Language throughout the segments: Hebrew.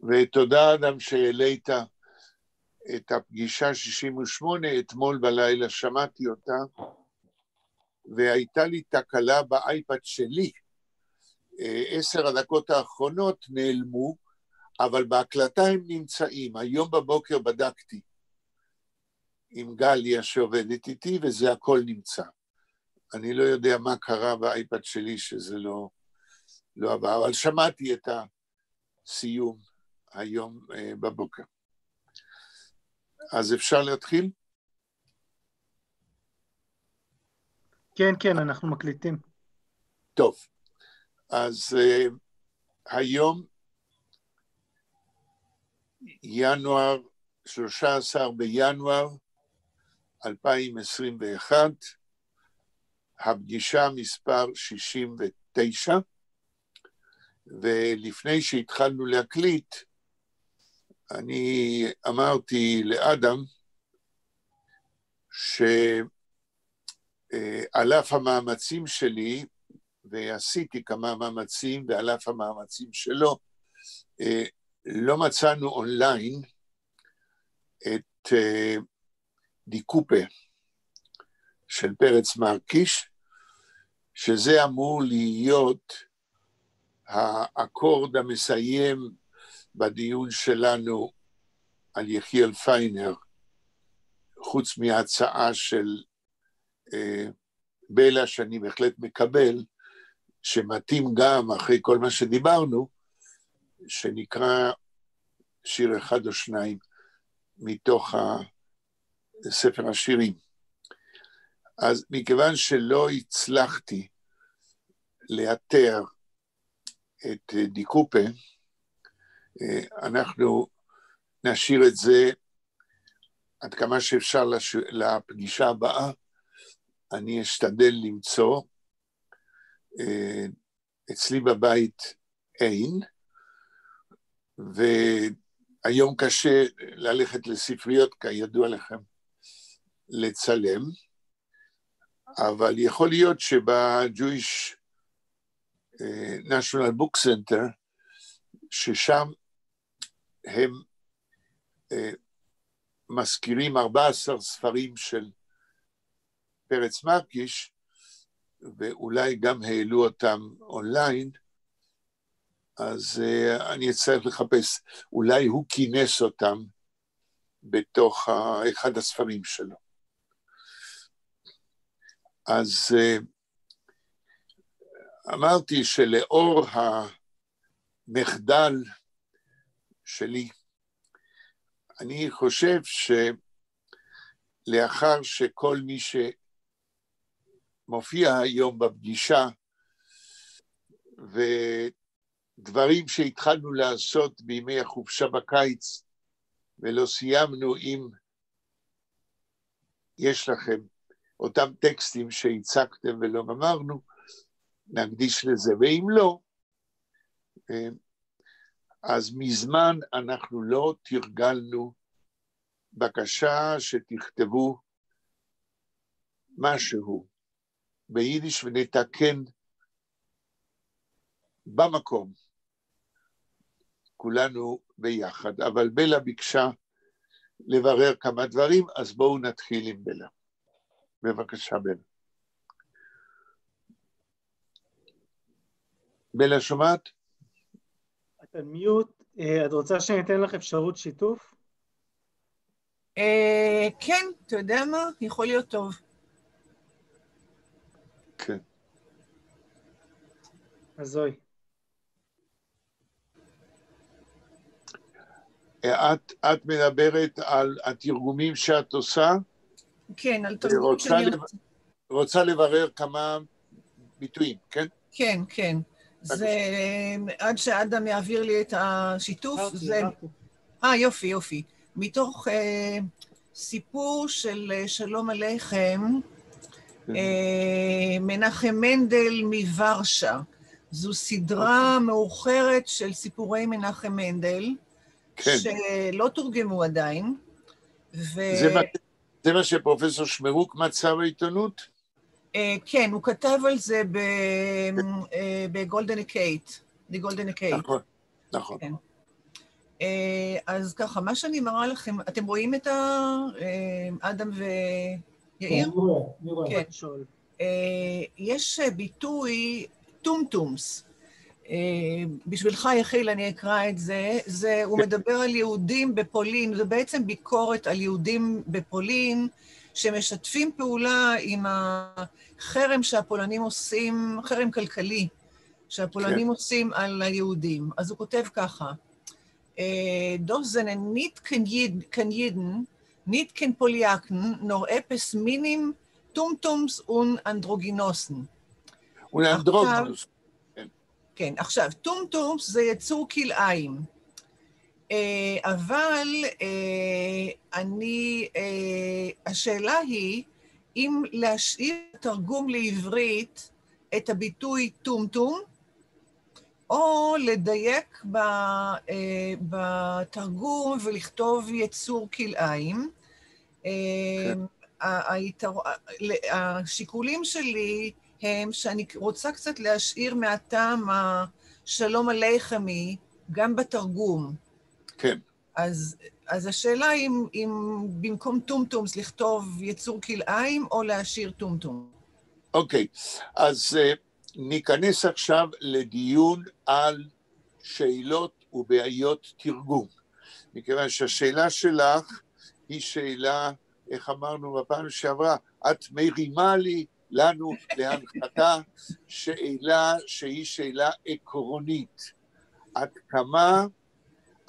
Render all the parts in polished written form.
ותודה אדם שהעלית את הפגישה 68, אתמול בלילה שמעתי אותה, והייתה לי תקלה באייפד שלי. 10 הדקות האחרונות נעלמו, אבל בהקלטה הם נמצאים. היום בבוקר בדקתי עם גליה שעובדת איתי, וזה הכל נמצא. אני לא יודע מה קרה באייפד שלי שזה לא עבר, אבל שמעתי את הסיום היום בבוקר. אז אפשר להתחיל? כן, כן, אנחנו מקליטים. טוב, אז היום, ינואר, 13 בינואר 2021, הפגישה מספר 69, ולפני שהתחלנו להקליט, אני אמרתי לאדם שעל אף המאמצים שלי, ועשיתי כמה מאמצים, ועל אף המאמצים שלו, לא מצאנו אונליין את דיקופה של פרץ מרקיש, שזה אמור להיות האקורד המסיים בדיון שלנו על יחיאל פיינר, חוץ מההצעה של בלה שאני בהחלט מקבל, שמתאים גם אחרי כל מה שדיברנו, שנקרא שיר אחד או שניים מתוך ספר השירים. אז מכיוון שלא הצלחתי לאתר את דיקופה, אנחנו נשאיר את זה עד כמה שאפשר לפגישה הבאה. אני אשתדל למצוא, אצלי בבית אין, והיום קשה ללכת לספריות, כידוע לכם, לצלם, אבל יכול להיות שב-Jewish National Book Center, ששם הם מזכירים 14 ספרים של פרץ מרקיש, ואולי גם העלו אותם אונליין, אז אני אצטרך לחפש, אולי הוא כינס אותם בתוך אחד הספרים שלו. אז אמרתי שלאור המחדל שלי, אני חושב שלאחר שכל מי שמופיע היום בפגישה, ודברים שהתחלנו לעשות בימי החופשה בקיץ, ולא סיימנו, אם יש לכם אותם טקסטים שהצגתם ולא גמרנו, נקדיש לזה, ואם לא, אז מזמן אנחנו לא תרגלנו בקשה שתכתבו משהו ביידיש ונתקן במקום, כולנו ביחד. אבל בלה ביקשה לברר כמה דברים, אז בואו נתחיל עם בלה. בבקשה בלה. בלה שומעת? אתה מיוט, את רוצה שאני אתן לך אפשרות שיתוף? כן, אתה יודע מה? יכול להיות טוב. כן. אז זוהי. את מדברת על התרגומים שאת עושה? כן, על תרגום שאני רוצה לברר כמה ביטויים, כן? כן, כן. זה עד שאדם יעביר לי את השיתוף. יופי, יופי. מתוך סיפור של שלום עליכם, מנחם מנדל מוורשה. זו סדרה מאוחרת של סיפורי מנחם מנדל, שלא תורגמו עדיין. זה מה שפרופסור שמרוק מצא בעיתונות? כן, הוא כתב על זה בגולדן אקייט, The Golden Gate. נכון, נכון. אז ככה, מה שאני מראה לכם, אתם רואים את אדם ויאיר? אני רואה. כן. יש ביטוי טומטומס. בשבילך, יחיל, אני אקרא את זה. הוא מדבר על יהודים בפולין, זה בעצם ביקורת על יהודים בפולין, שמשתפים פעולה עם החרם שהפולנים עושים, חרם כלכלי, שהפולנים עושים על היהודים. אז הוא כותב ככה, Doch seine nicht kein Jeden, nicht kein Polyaken, nor epis minim טומטומס ואנדרוגינוסן. ואנדרוגינוס. כן, עכשיו, טומטומס זה יצור כלאיים, אבל השאלה היא, אם להשאיר תרגום לעברית את הביטוי טומטום, או לדייק בתרגום ולכתוב יצור כלאיים. השיקולים שלי הם שאני רוצה קצת להשאיר מהטעם השלום עליכמי גם בתרגום. כן. אז השאלה אם במקום טומטומס לכתוב יצור כלאיים או להשאיר טומטום. אוקיי, אז ניכנס עכשיו לדיון על שאלות ובעיות תרגום. מכיוון שהשאלה שלך היא שאלה, איך אמרנו בפעם שעברה, את מרימה לנו להנחתה שאלה שהיא שאלה עקרונית. עד כמה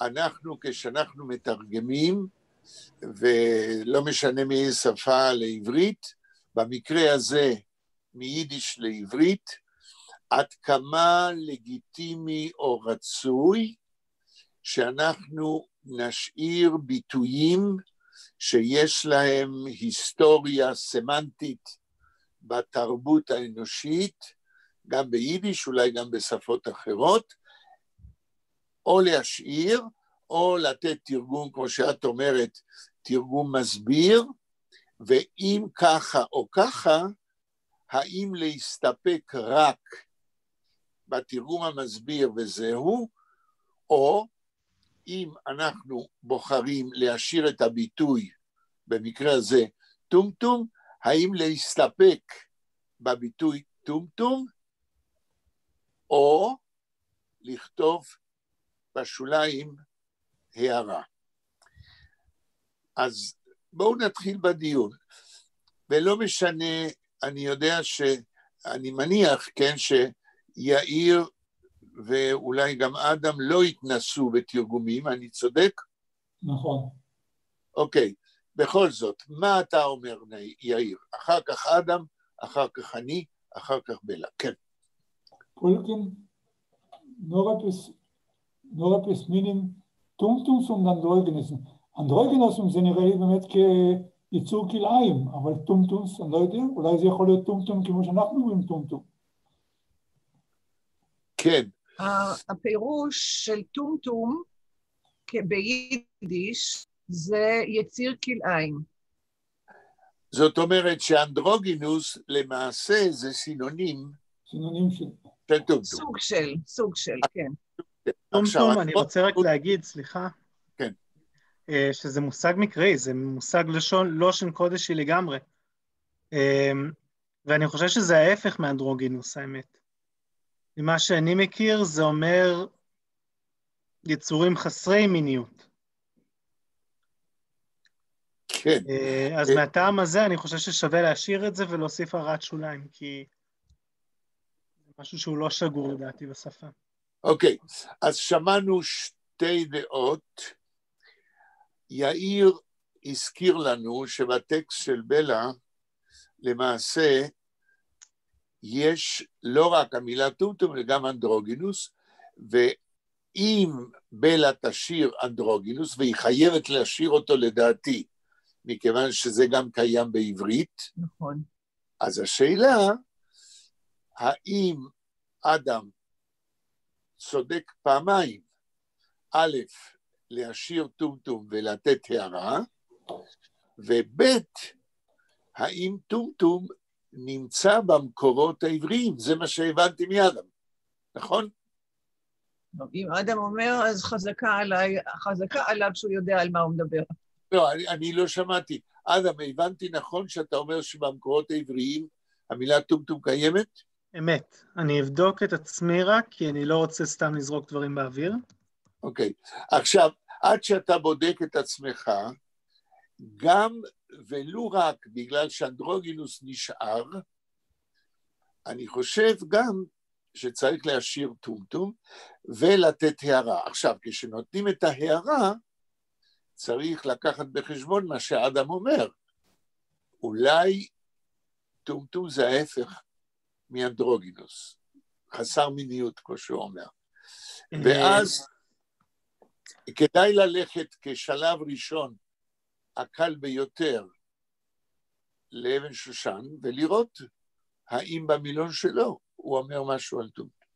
אנחנו, כשאנחנו מתרגמים, ולא משנה מאיזה שפה לעברית, במקרה הזה מיידיש לעברית, עד כמה לגיטימי או רצוי שאנחנו נשאיר ביטויים שיש להם היסטוריה סמנטית בתרבות האנושית, גם ביידיש, אולי גם בשפות אחרות, או להשאיר, או לתת תרגום, כמו שאת אומרת, תרגום מסביר, ואם ככה או ככה, האם להסתפק רק בתרגום המסביר וזהו, או אם אנחנו בוחרים להשאיר את הביטוי, במקרה הזה טומטום, האם להסתפק בביטוי טומטום, או לכתוב בשוליים הערה. אז בואו נתחיל בדיון, ולא משנה, אני יודע שאני מניח, כן, שיאיר ואולי גם אדם לא יתנסו בתרגומים, אני צודק? נכון. אוקיי, בכל זאת, מה אתה אומר, יאיר? אחר כך אדם, אחר כך אני, אחר כך בלה, כן. Polken, nur etwas minim טומטומס ואנדרוגינוסים. אנדרוגינוסים זה נראה לי באמת כיצור כלאיים, אבל טומטומס, אני לא יודע, אולי זה יכול להיות טומטום כמו שאנחנו רואים טומטום. כן. הפירוש של טומטום ביידיש זה יציר כלאיים. זאת אומרת שאנדרוגינוס למעשה זה סינונים של טומטום. סוג של, כן. טומטום, אני רוצה רק להגיד, סליחה. כן. שזה מושג מקראי, זה מושג לשון קודשי לגמרי. ואני חושב שזה ההפך מאנדרוגינוס, האמת. ממה שאני מכיר, זה אומר יצורים חסרי מיניות. כן. אז מהטעם הזה אני חושב ששווה להשאיר את זה ולהוסיף הערת שוליים, כי זה משהו שהוא לא שגור לדעתי בשפה. אוקיי, אז שמענו שתי דעות. יאיר הזכיר לנו שבטקסט של בלה, למעשה, יש לא רק המילה טומטום, אלא גם אנדרוגינוס, ואם בלה תשאיר אנדרוגינוס, והיא חייבת להשאיר אותו לדעתי, מכיוון שזה גם קיים בעברית, נכון. אז השאלה, האם אדם צודק פעמיים, א', להשאיר טומטום ולתת הערה, וב', האם טומטום נמצא במקורות העבריים, זה מה שהבנתי מידם, נכון? אם אדם אומר, אז חזקה עליו שהוא יודע על מה הוא מדבר. לא, אני לא שמעתי. אדם, הבנתי נכון שאתה אומר שבמקורות העבריים המילה טומטום קיימת? אמת. אני אבדוק את עצמי רק, כי אני לא רוצה סתם לזרוק דברים באוויר. אוקיי. עכשיו, עד שאתה בודק את עצמך, גם ולו רק בגלל שאנדרוגינוס נשאר, אני חושב גם שצריך להשאיר טומטום ולתת הערה. עכשיו, כשנותנים את ההערה, צריך לקחת בחשבון מה שאדם אומר. אולי טומטום זה ההפך מאנדרוגינוס, חסר מיניות, כמו שהוא אומר. ואז כדאי ללכת כשלב ראשון, הקל ביותר, לאבן שושן, ולראות האם במילון שלו הוא אומר משהו על טומטום.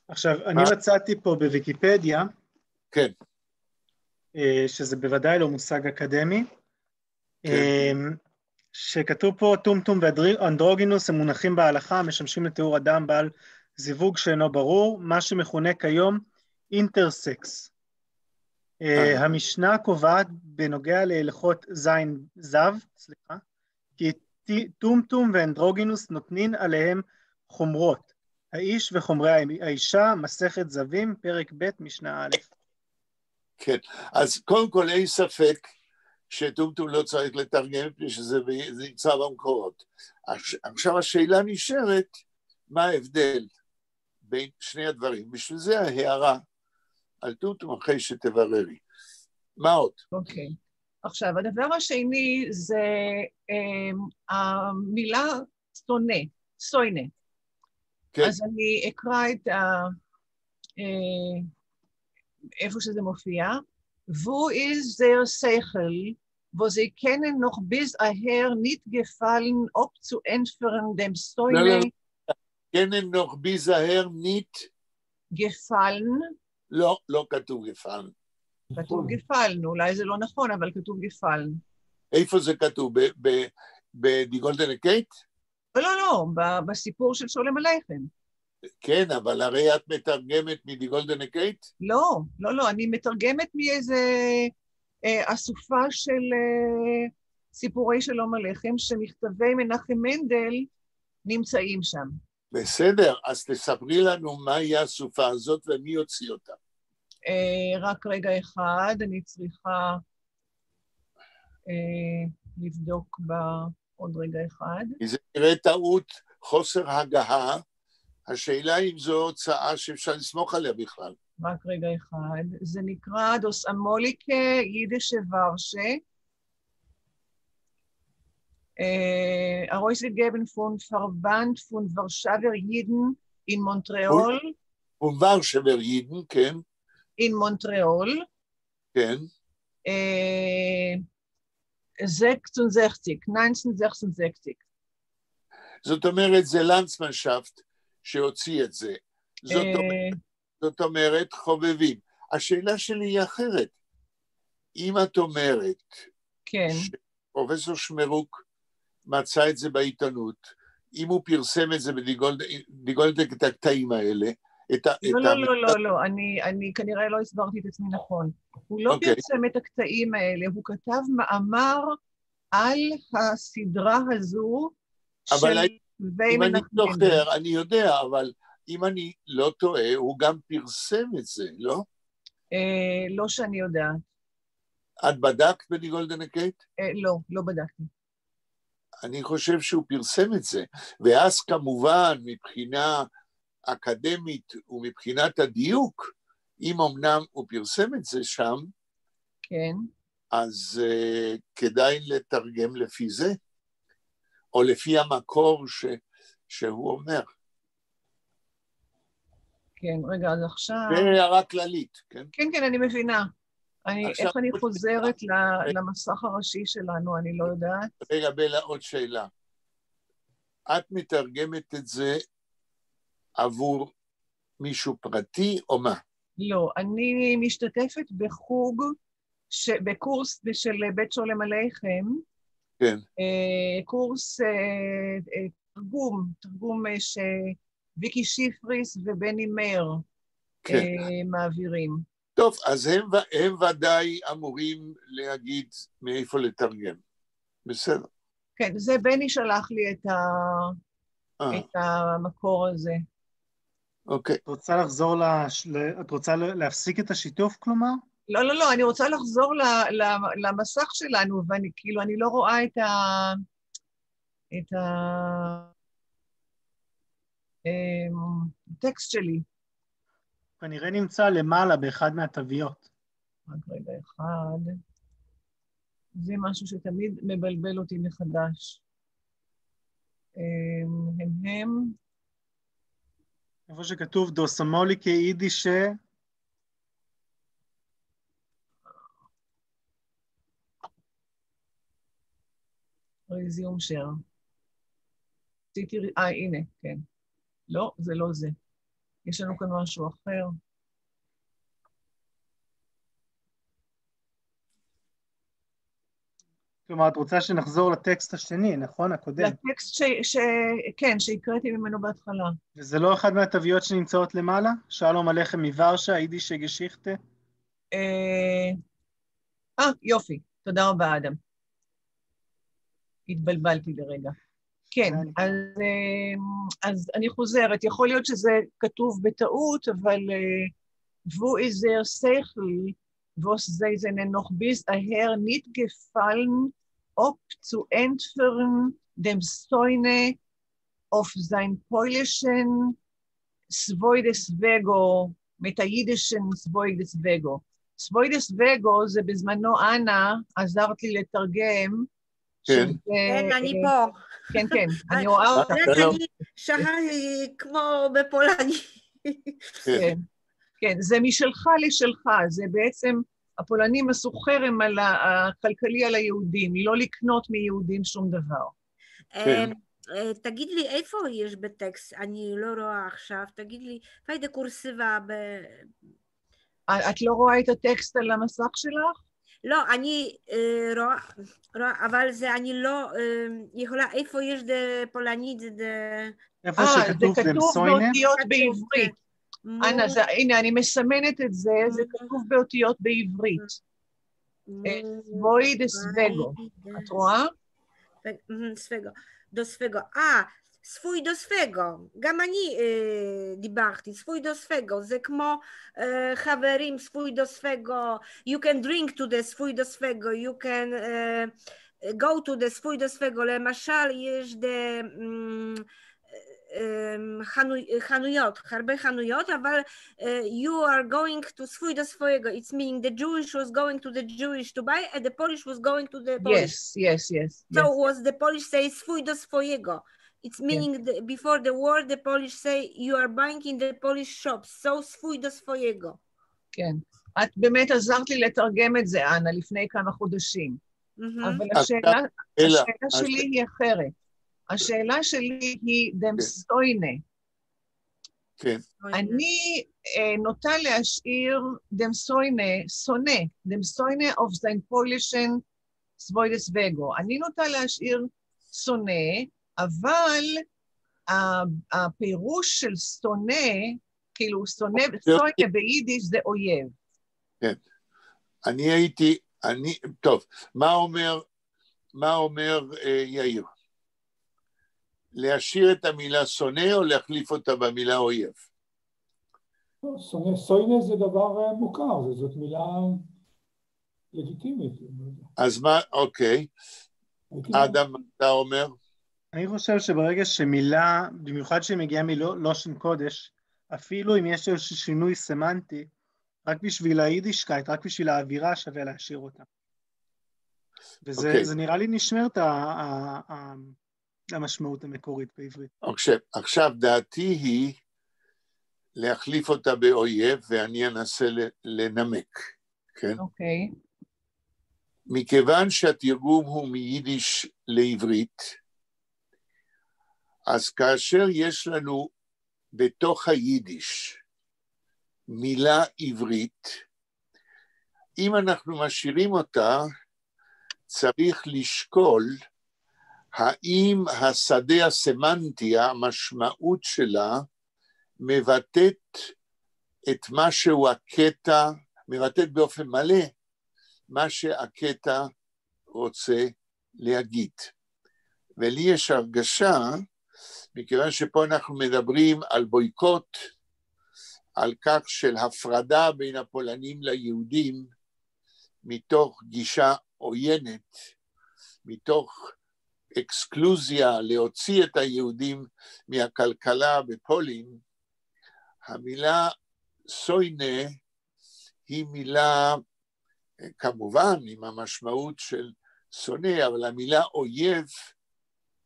עכשיו, אני מצאתי פה בוויקיפדיה, כן. שזה בוודאי לא מושג אקדמי, כן. שכתוב פה טומטום ואנדרוגינוס הם מונחים בהלכה, משמשים לתיאור אדם בעל זיווג שאינו ברור, מה שמכונה כיום אינטרסקס. המשנה קובעת בנוגע להלכות זין זב, כי טומטום ואנדרוגינוס נותנים עליהם חומרות, האיש וחומרי האישה, מסכת זבים, פרק ב' משנה א'. כן, אז קודם כל אין ספק שטומטום לא צריך לתרגם, שזה נמצא במקורות. עכשיו השאלה נשארת, מה ההבדל בין שני הדברים? בשביל זה ההערה על טומטום אחרי שתבררי. מה עוד? אוקיי. עכשיו, הדבר השני זה המילה סוינה. כן. אז אני אקרא את איפה שזה מופיע. Wo ist der Seichel, wo sie kennen noch bis daher nicht gefallen, ob zu entfernen dem Säune. kennen noch bis daher nicht gefallen. לא כתוב gefallen. כתוב gefallen, אולי זה לא נכון, אבל כתוב gefallen. איפה זה כתוב? בדי גולדן קייט? לא, בסיפור של שולם עליכם. כן, אבל הרי את מתרגמת מדי גולדן קייט? לא, אני מתרגמת מאיזה אסופה של סיפורי שלום עליכם, שמכתבי מנחם מנדל נמצאים שם. בסדר, אז תספרי לנו מהי האסופה הזאת ומי יוציא אותה. רק רגע אחד, אני צריכה לבדוק בעוד רגע אחד. זה נראה טעות, חוסר הגעה, השאלה אם זו הוצאה שאפשר לסמוך עליה בכלל. רק רגע אחד, זה נקרא דוס אמוליקה יידישה ורשה, הרויס גבן פון פרבנד פון ורשבר יידן אין מונטריאול. פון ורשבר יידן, כן. אין מונטריאול. כן. 1966. זאת אומרת, זה לנצמנשפט שהוציא את זה. זאת אומרת, חובבים. השאלה שלי היא אחרת. אם את אומרת, כן. שפרופסור שמרוק מצא את זה בעיתונות, אם הוא פרסם את זה בדיגולדק את הקטעים האלה, לא, אני כנראה לא הסברתי את עצמי נכון. הוא לא פרסם את הקטעים האלה, הוא כתב מאמר על הסדרה הזו של אם אני זוכר, אני יודע, אבל אם אני לא טועה, הוא גם פרסם את זה, לא? לא שאני יודעת. את בדקת בדי גולדן קייט? לא בדקתי. אני חושב שהוא פרסם את זה, ואז כמובן מבחינה אקדמית ומבחינת הדיוק, אם אמנם הוא פרסם את זה שם, כן. אז כדאי לתרגם לפי זה, או לפי המקור שהוא אומר. כן, רגע, אז עכשיו... זה הערה כללית, כן? כן, אני מבינה. איך אני חוזרת למסך הראשי שלנו, אני לא יודעת. רגע, בלה, עוד שאלה. את מתרגמת את זה עבור מישהו פרטי או מה? לא, אני משתתפת בחוג, בקורס של בית שולם עליכם. כן. קורס תרגום שוויקי שיפריס ובני מאיר כן. מעבירים. טוב, אז הם ודאי אמורים להגיד מאיפה לתרגם. בסדר. כן, זה בני שלח לי את המקור הזה. אוקיי. את רוצה לחזור, את רוצה להפסיק את השיתוף, כלומר? לא, אני רוצה לחזור למסך שלנו, ואני כאילו, אני לא רואה את הטקסט שלי. כנראה נמצא למעלה באחד מהתוויות. רק רגע אחד. זה משהו שתמיד מבלבל אותי מחדש. הם. איפה שכתוב דוסמולי כיידיש, ריזיום שר. הנה, כן. לא, זה לא זה. יש לנו כאן משהו אחר. כלומר, את רוצה שנחזור לטקסט השני, נכון? הקודם. לטקסט כן, שהקראתי ממנו בהתחלה. וזה לא אחד מהתוויות שנמצאות למעלה? שלום עליכם מוורשה, יידיש גשיכטה? יופי. תודה רבה, אדם. התבלבלתי לרגע. כן, אז אני חוזרת. יכול להיות שזה כתוב בטעות, אבל wo ist der Sechel, was sei seine noch bis daher nicht gefallen, ob zu entführen dem Säune auf sein polischen Svoidesvego, mit היידישן Svoidesvego. Svoidesvego זה בזמנו אנה, עזרת לי לתרגם, כן, אני פה. כן, אני רואה אותך. אני שכחתי כמו בפולני. כן, זה משלך לשלך, זה בעצם, הפולנים עשו חרם על הכלכלי על היהודים, לא לקנות מיהודים שום דבר. תגיד לי, איפה יש בטקסט? אני לא רואה עכשיו, תגיד לי, פיידה קורסיבה ב... את לא רואה את הטקסט על המסך שלך? לא, אני רואה, אבל זה אני לא יכולה, איפה יש פולנית? איפה שכתוב באותיות בעברית. אנה, הנה, אני מסמנת את זה, זה כתוב באותיות בעברית. סבוידסווגו. את רואה? סווגו. דוסווגו. ספוי דוסווגו. גם אני דיברתי. ספוי דוסווגו. זה כמו חברים, ספוי דוסווגו. You can drink to the ספוי דוסווגו. You can go to the ספוי דוסווגו. למשל, יש חנויות, הרבה חנויות, אבל you are going to ספוי דוסווגו. It's meaning the Jewish was going to the Jewish to buy and the Polish was going to the Polish. Yes. So was the Polish say ספוי דוסווגו. It's meaning before the war the Polish say you are buying in the Polish shops. So ספוי דוסווגו. כן. את באמת עזרת לי לתרגם את זה, אנה, לפני כמה חודשים. אבל השאלה שלי היא אחרת. השאלה שלי היא דמסטוינה. כן. אני נוטה להשאיר דמסטוינה, דמסטוינה of sein polischen Svoidesvego. אני נוטה להשאיר שונא, אבל הפירוש של שונא, כאילו שונא ביידיש זה אויב. כן. טוב, מה אומר יאיר? להשאיר את המילה שונא או להחליף אותה במילה אויב? שונא זה דבר מוכר, זאת מילה לגיטימית. אז מה, אוקיי. אדם, אתה אומר? אני חושב שברגע שמילה, במיוחד שמגיעה מלושן קודש, אפילו אם יש איזשהו שינוי סמנטי, רק בשביל היידישקייט, רק בשביל האווירה שווה להשאיר אותה. וזה נראה לי נשמרת המשמעות המקורית בעברית. עכשיו דעתי היא להחליף אותה באויב, ואני אנסה לנמק, כן? אוקיי. מכיוון שהתרגום הוא מיידיש לעברית, אז כאשר יש לנו בתוך היידיש מילה עברית, אם אנחנו משאירים אותה, צריך לשקול האם השדה הסמנטי, המשמעות שלה, מבטאת את מה שהוא הקטע, מרתק באופן מלא, מה שהקטע רוצה להגיד. ולי יש הרגשה, מכיוון שפה אנחנו מדברים על בויקוט, על כך של הפרדה בין הפולנים ליהודים, מתוך גישה עוינת, מתוך אקסקלוזיה להוציא את היהודים מהכלכלה בפולין, המילה סוינה היא מילה, כמובן עם המשמעות של שונא, אבל המילה אויב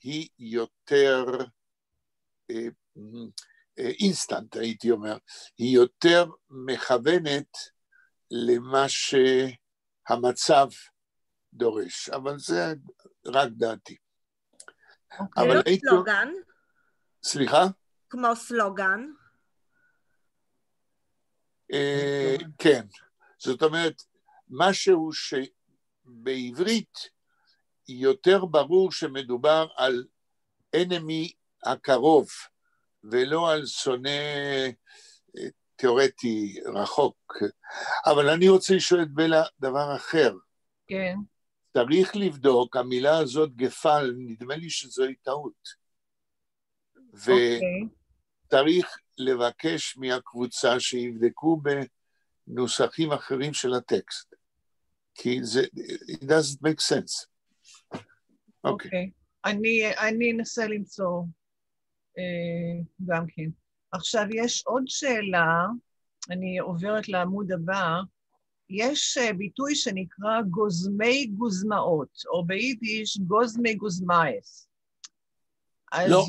היא יותר אינסטנט, הייתי אומר, היא יותר מכוונת למה שהמצב דורש, אבל זה רק דעתי. אבל הייתי... סלוגן? סליחה? כמו סלוגן? כן, זאת אומרת, משהו שבעברית יותר ברור שמדובר על enemy הקרוב, ולא על שונא תיאורטי רחוק. אבל אני רוצה לשאול את בלה דבר אחר. כן. צריך לבדוק, המילה הזאת גפל, נדמה לי שזוהי טעות. וצריך לבקש מהקבוצה שיבדקו בנוסחים אחרים של הטקסט. כי זה, it doesn't make sense. אוקיי. אני אנסה למצוא גם כן. עכשיו, יש עוד שאלה, אני עוברת לעמוד הבא, יש ביטוי שנקרא גוזמי גוזמאות, או ביידיש גוזמי גוזמאס. לא,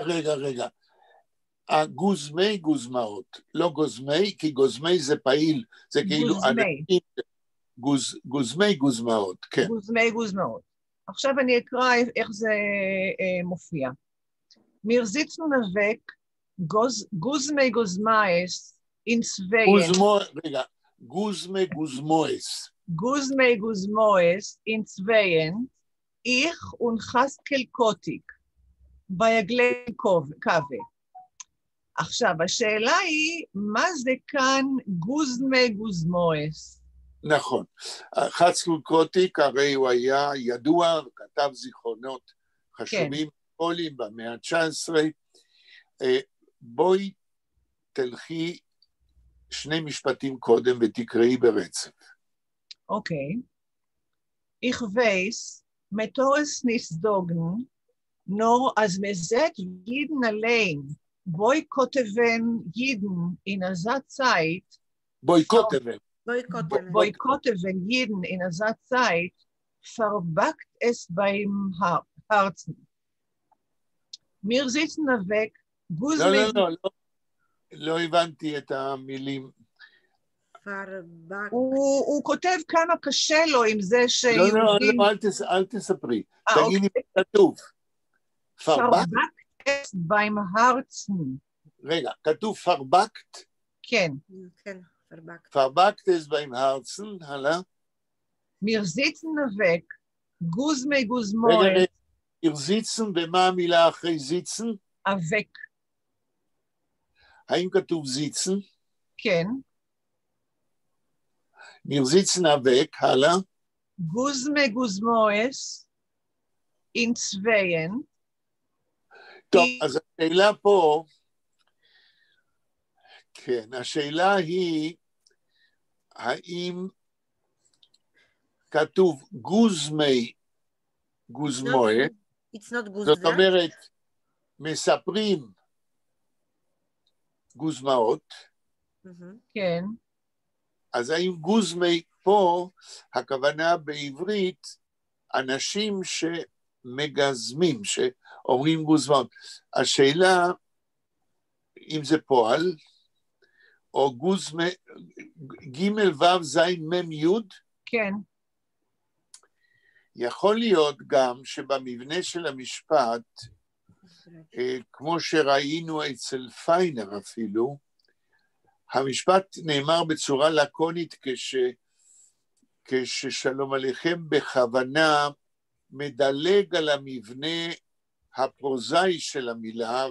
רגע. הגוזמי גוזמאות, לא גוזמי, כי גוזמי זה פעיל, זה כאילו... גוזמי גוזמאות, כן. גוזמי גוזמאות. עכשיו אני אקרא איך זה מופיע. מיר זיצן נבק, גוזמי גוזמאס, אין צוויין. רגע, גוזמי גוזמואס. גוזמי גוזמואס, אין צוויין, איך ונחסקל קוטיק, ביגלי קווה. עכשיו, השאלה היא, מה זה כאן גוזמי גוזמואס? נכון. חסקל קוטיק, הרי הוא היה ידוע, כתב זיכרונות חשובים פולים במאה ה-19. בואי תלכי 2 משפטים קודם ותקראי ברצף. אוקיי. Ich weiß, Metoris nisdogn, nur als mezet jeden allein, boykotteven jeden in dieser Zeit, boykotteven jeden in dieser Zeit, verbackt es beim Herzen. Mir sitzen weg, לא הבנתי את המילים. הוא כותב כמה קשה לו עם זה שיהודים... לא, אל תספרי. תגידי מה כתוב. פרבקט es beim Herzen. רגע, כתוב פרבקט? כן. כן, פרבקט. פרבקט es beim Herzen, הלאה? mir sitzen weg, גוזמי גוזמוי. רגע, mir sitzen, ומה המילה אחרי זיצן? אבק. האם כתוב זיצן? כן. mir sitzen אבק, הלאה? גוזמי גוזמויס, אין צוויין. טוב, אז השאלה פה, כן, השאלה היא, האם כתוב גוזמי גוזמוי, זאת אומרת, מספרים גוזמאות, כן. אז האם גוזמי פה, הכוונה בעברית, אנשים שמגזמים, שאומרים גוזמאות. השאלה, אם זה פועל, או גוזמי, ג' ו' ז' מ' י', כן. יכול להיות גם שבמבנה של המשפט, כמו שראינו אצל פיינר אפילו, המשפט נאמר בצורה לקונית כששלום עליכם בכוונה מדלג על המבנה הפרוזאי של המילה,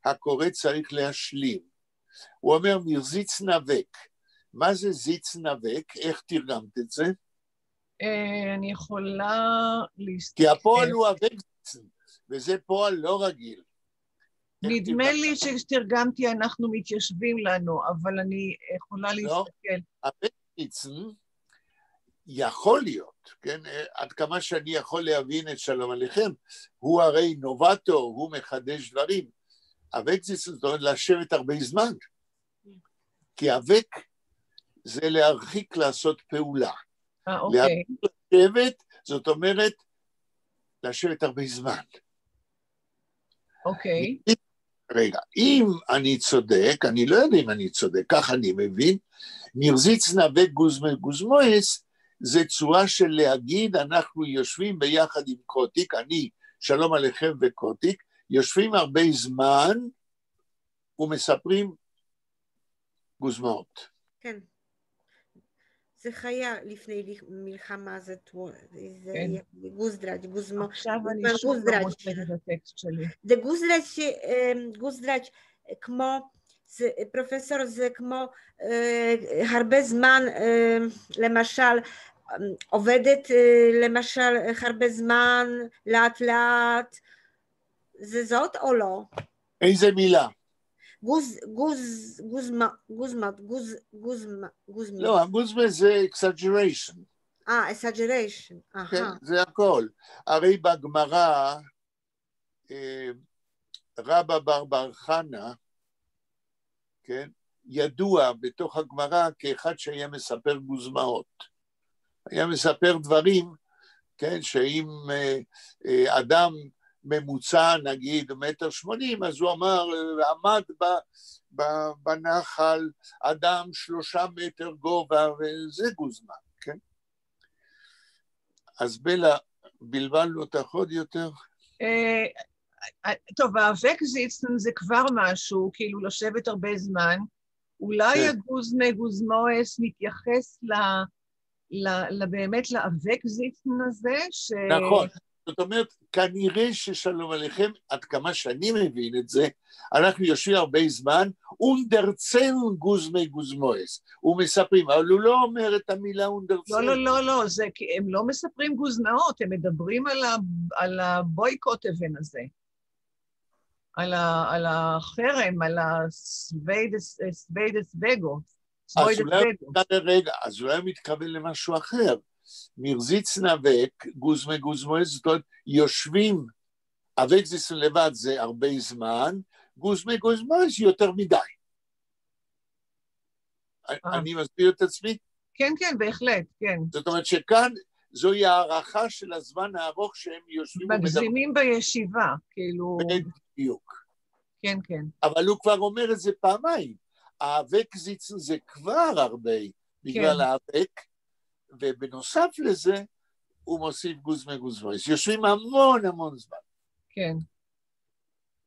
והקורא צריך להשלים. הוא אומר מרזיץ נאבק. מה זה זיץ נאבק? איך תרגמת את זה? אני יכולה להסתכל. כי הפועל הוא אבק זיצן, וזה פועל לא רגיל. נדמה לי שתרגמתי אנחנו מתיישבים לנו, אבל אני יכולה להסתכל. לא, אבק זיצן יכול להיות, כן? עד כמה שאני יכול להבין את שלום עליכם, הוא הרי נובטו, הוא מחדש דברים. אבק זיצן זאת אומרת לשבת הרבה זמן, כי אבק זה להרחיק לעשות פעולה. אוקיי. להרחיק לשבת, זאת אומרת לשבת הרבה זמן. אוקיי. רגע, אם אני צודק, אני לא יודע אם אני צודק, כך אני מבין, מרזיץ נאבק גוזמויס, זה צורה של להגיד, אנחנו יושבים ביחד עם קוטיק, אני, שלום עליכם וקוטיק, יושבים הרבה זמן ומספרים גוזמאות. כן. זה חיה לפני מלחמה, זה גוזדראץ', גוזמו. עכשיו אני שוב לא מוצאת את הטקסט שלי. זה גוזדראץ' כמו, פרופסור, זה כמו הרבה זמן, למשל, עובדת למשל הרבה זמן, לאט לאט, זה זאת או לא? איזה מילה? גוזמה. לא, הגוזמה זה exaggeration. exaggeration. כן, זה הכל. הרי בגמרא, רבא בר חנה, כן, ידוע בתוך הגמרא כאחד שהיה מספר גוזמאות. היה מספר דברים, כן, שאם אדם ממוצע, נגיד, 1.80 אז הוא אמר, עמד בנחל אדם 3 מטר גובה, וזה גוזמה, כן? אז בלה, בלבלנו אותך עוד יותר? טוב, האבק זיצן זה כבר משהו, כאילו לשבת הרבה זמן, אולי הגוזנה גוזמואס מתייחס באמת לאבק זיצן הזה, נכון. זאת אומרת, כנראה ששלום עליכם, עד כמה שאני מבין את זה, אנחנו יושבים הרבה זמן, אונדרצן גוזמי גוזמואס, ומספרים, אבל הוא לא אומר את המילה אונדרצן. לא, זה כי הם לא מספרים גוזמאות, הם מדברים על הבויקוט אבן הזה, על החרם, על הסוויידס וגו. אז אולי הוא מתכוון למשהו אחר. מרזיץ נאבק, גוזמי גוזמואס, זאת אומרת, יושבים, אבק זיצן לבד זה הרבה זמן, גוזמי גוזמואס יותר מדי. אני מסביר את עצמי? כן, בהחלט, כן. זאת אומרת שכאן זוהי הערכה של הזמן הארוך שהם יושבים מגזימים בישיבה, כאילו... בדיוק. כן. אבל הוא כבר אומר את זה פעמיים. האבק זיצן זה כבר הרבה בגלל האבק, ובנוסף לזה, הוא מוסיף גוזמי גוזמואס. יושבים המון זמן. כן.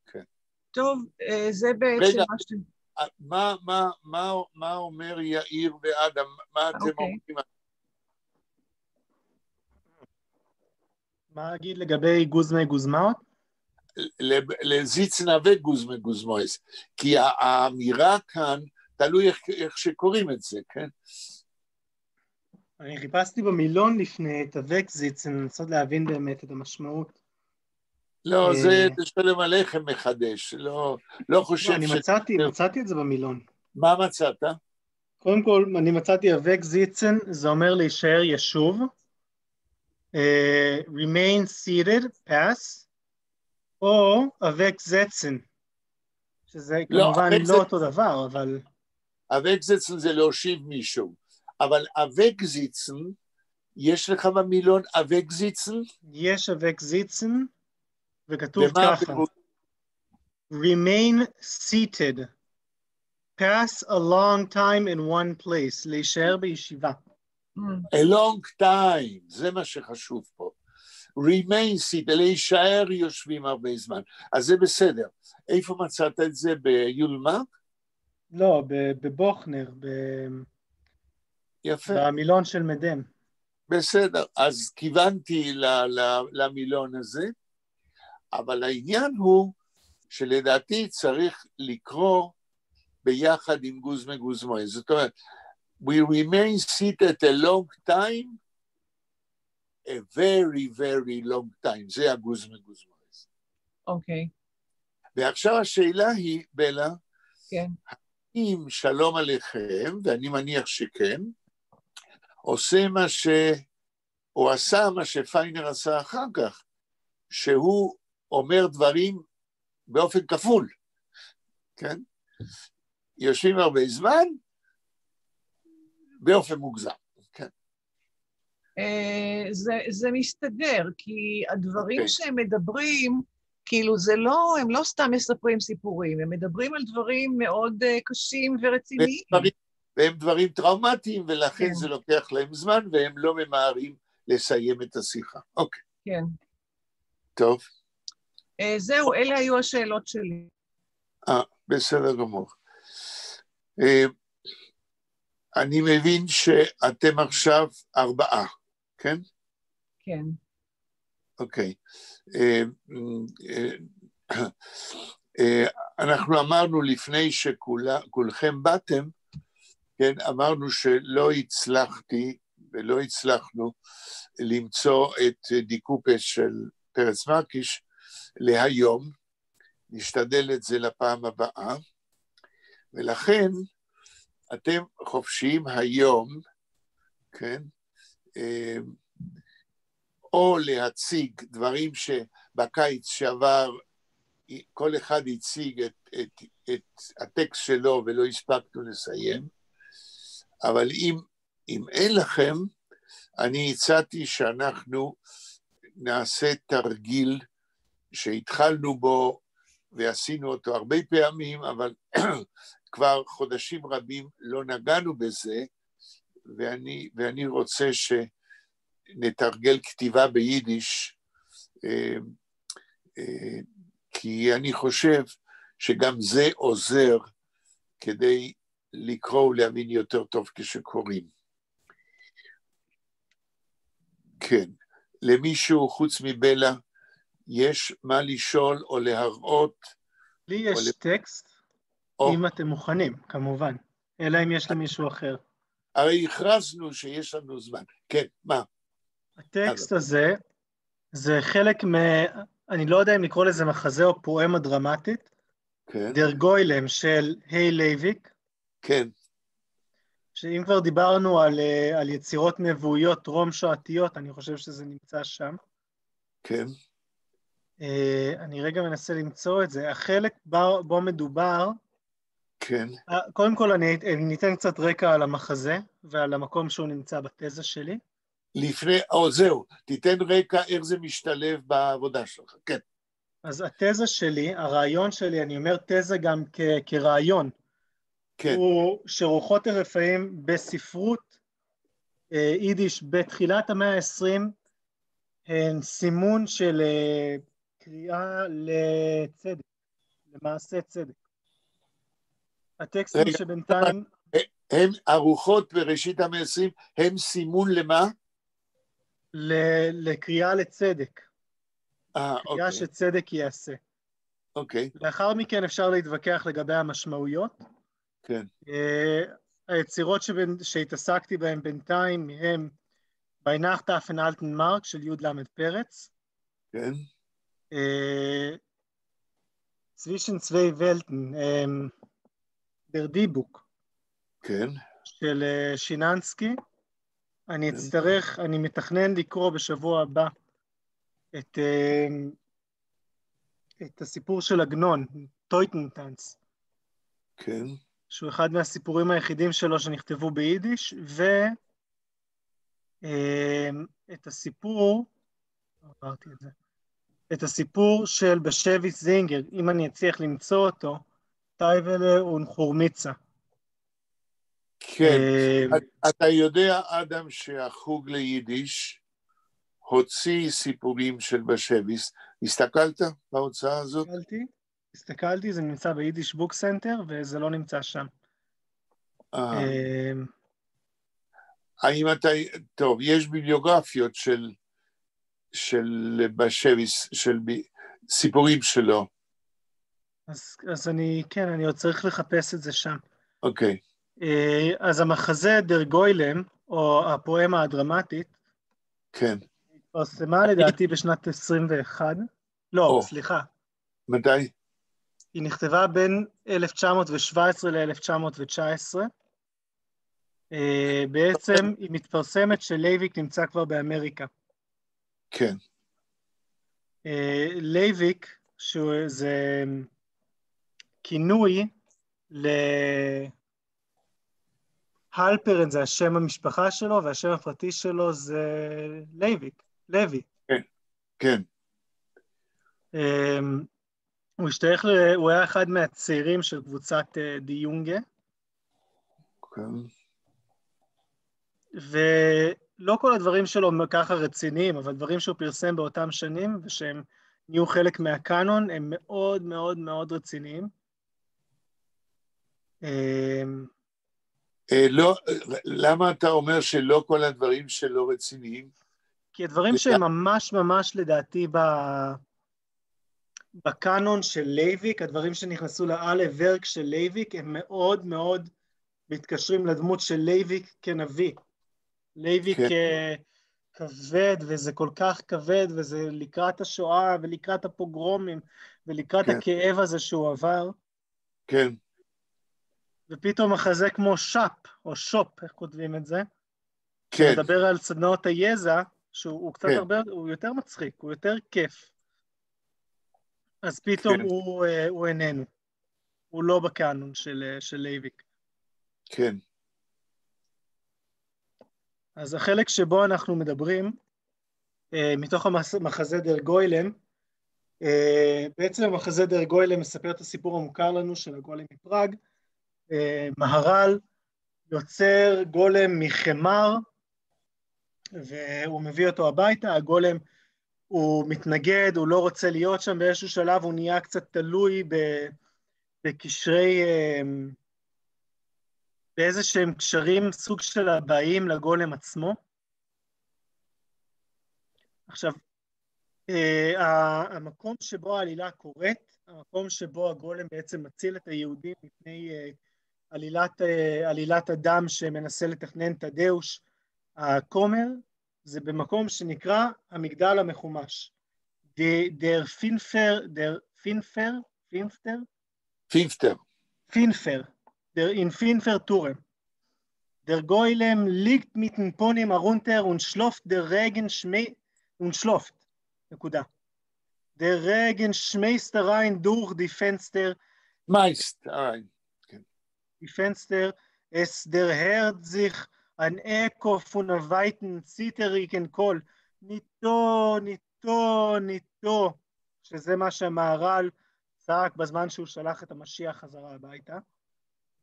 כן. טוב, זה בעצם מה שאתם... מה אומר יאיר ואדם? מה אתם אומרים? מה אגיד לגבי גוזמי גוזמאות? לזיצן נאבק גוזמי גוזמואס. כי האמירה כאן, תלוי איך שקוראים את זה, כן? אני חיפשתי במילון לפני את אבק זיצן, לנסות להבין באמת את המשמעות. לא, זה שלום עליכם מחדש, לא חושב אני מצאתי את זה במילון. מה מצאת? קודם כל, אני מצאתי אבק זיצן, זה אומר להישאר ישוב, remain seated, pass, או אבק זיצן, שזה כמובן לא אותו דבר, אבל... אבק זיצן זה להושיב מישהו. אבל אבק זיצן, יש לך במילון אבק זיצן? יש אבק זיצן, וכתוב ככה. Remain seated. Pass a long time in one place. להישאר בישיבה. A long time, זה מה שחשוב פה. Remain seated, להישאר יושבים הרבה זמן. אז זה בסדר. איפה מצאת את זה? ביולמה? לא, בבוכנר, יפה. במילון של מדם. בסדר, אז כיוונתי למילון הזה, אבל העניין הוא שלדעתי צריך לקרוא ביחד עם גוזמה גוזמוי. זאת אומרת, we remain seated a long time, a very very long time, זה הגוזמה גוזמוי. אוקיי. ועכשיו השאלה היא, בלה, כן. האם שלום עליכם, ואני מניח שכן, עשה מה שפיינר עשה אחר כך, שהוא אומר דברים באופן כפול, כן? יושבים הרבה זמן, באופן מוגזם, כן? זה מסתדר, כי הדברים שהם מדברים, כאילו הם לא סתם מספרים סיפורים, הם מדברים על דברים מאוד קשים ורציניים. והם דברים טראומטיים, ולכן זה לוקח להם זמן, והם לא ממהרים לסיים את השיחה. אוקיי. כן. טוב. זהו, אלה היו השאלות שלי. בסדר גמור. אני מבין שאתם עכשיו 4, כן? כן. אוקיי. אנחנו אמרנו לפני שכולכם באתם, כן, אמרנו שלא הצלחתי ולא הצלחנו למצוא את דיקופס של פרץ מרקיש להיום, נשתדל את זה לפעם הבאה, ולכן אתם חופשיים היום, כן, או להציג דברים שבקיץ שעבר כל אחד הציג את הטקסט שלו ולא הספקנו לסיים, אבל אם אין לכם, אני הצעתי שאנחנו נעשה תרגיל שהתחלנו בו ועשינו אותו הרבה פעמים, אבל כבר חודשים רבים לא נגענו בזה, ואני רוצה שנתרגל כתיבה ביידיש, כי אני חושב שגם זה עוזר כדי לקרוא ולהבין יותר טוב כשקוראים. כן, למישהו חוץ מבלה יש מה לשאול או להראות? לי יש טקסט, אם אתם מוכנים, כמובן, אלא אם יש למישהו אחר. הרי הכרזנו שיש לנו זמן. כן, מה? הטקסט הזה, זה חלק אני לא יודע אם לקרוא לזה מחזה או פואמה דרמטית, כן. דר גוילם של היי לייביק, כן. שאם כבר דיברנו על יצירות נבואיות טרום שואתיות, אני חושב שזה נמצא שם. כן. אני רגע מנסה למצוא את זה. החלק בו מדובר, כן. קודם כל אני ניתן קצת רקע על המחזה ועל המקום שהוא נמצא בתזה שלי. זהו, תיתן רקע איך זה משתלב בעבודה שלך, כן. אז התזה שלי, הרעיון שלי, אני אומר תזה גם כרעיון, כן. הוא שרוחות הרפאים בספרות יידיש בתחילת המאה ה-20, הן סימון של קריאה לצדק, למעשה צדק. הטקסטים שבינתיים... הם הרוחות בראשית המאה ה-20, הם סימון למה? לקריאה לצדק. קריאה שצדק יעשה. אוקיי. לאחר מכן אפשר להתווכח לגבי המשמעויות. כן. היצירות שהתעסקתי בהן בינתיים הם ביינאכט אפן אלטן מרק של י' למד פרץ. כן. צווישן צווי ולטן, דר דיבוק. כן. של שיננסקי. אני מתכנן לקרוא בשבוע הבא את הסיפור של עגנון, טויטנטנס. כן. שהוא אחד מהסיפורים היחידים שלו שנכתבו ביידיש, את הסיפור, עברתי את זה, את הסיפור של בשביס זינגר, אם אני אצליח למצוא אותו, טייבלה ונחורמיצה. כן, אתה יודע, אדם, שהחוג ליידיש הוציא סיפורים של בשביס. הסתכלת בהוצאה הזאת? הסתכלתי, זה נמצא ביידיש בוק סנטר, וזה לא נמצא שם. האם אתה... טוב, יש ביבליוגרפיות של בשביס, של סיפורים שלו. אז אני עוד צריך לחפש את זה שם. אוקיי. אז המחזה דר גוילם, או הפואמה הדרמטית, כן. התפרסמה לדעתי בשנת 21. לא, סליחה. מתי? היא נכתבה בין 1917 ל-1919. בעצם היא מתפרסמת שלייביק נמצא כבר באמריקה. כן. לייביק, שזה כינוי הלפרן, זה השם המשפחה שלו, והשם הפרטי שלו זה לייביק, לוי. כן, כן. הוא היה אחד מהצעירים של קבוצת די יונגה. כן. ולא כל הדברים שלו ככה רציניים, אבל דברים שהוא פרסם באותם שנים, ושהם נהיו חלק מהקאנון, הם מאוד מאוד מאוד רציניים. לא, למה אתה אומר שלא כל הדברים שלו רציניים? כי הדברים שהם ממש ממש לדעתי בקאנון של לייביק, הדברים שנכנסו לאלף ורק של לייביק, הם מאוד מאוד מתקשרים לדמות של לייביק כנביא. לייביק כבד, וזה כל כך כבד, וזה לקראת השואה, ולקראת הפוגרומים, ולקראת הכאב הזה שהוא עבר. כן. ופתאום מחזה כמו שופ, או שופ, איך כותבים את זה? כן. מדבר על סדנאות היזע, שהוא קצת הרבה, הוא יותר מצחיק, הוא יותר כיף. אז פתאום הוא איננו. הוא לא בקאנון של לייביק. כן. אז החלק שבו אנחנו מדברים, מתוך המחזה דר גוילם, בעצם המחזה דר גוילם מספר את הסיפור המוכר לנו של הגולם מפראג. מהר"ל יוצר גולם מחמר, והוא מביא אותו הביתה. הגולם הוא מתנגד, הוא לא רוצה להיות שם, באיזשהו שלב הוא נהיה קצת תלוי בקשרי, באיזה שהם קשרים, סוג של הבאים לגולם עצמו. עכשיו, המקום שבו העלילה קורית, המקום שבו הגולם בעצם מציל את היהודים מפני עלילת הדם שמנסה לתכנן תדאוש הכומר, זה במקום שנקרא המגדל המחומש. דר פינפר, der in Finfer Turm. Der Goylem liegt mit den Ponym herunter und schläft der Regen schläft. נקודה. Der Regen schmeißt rein durch die Fenster. rein. Die Fenster, es der hört sich ein Echo von einer weiten, zitterigen Kohl. ניטו, ניטו, ניטו. שזה מה שהמהר"ל צעק בזמן שהוא שלח את המשיח חזרה הביתה.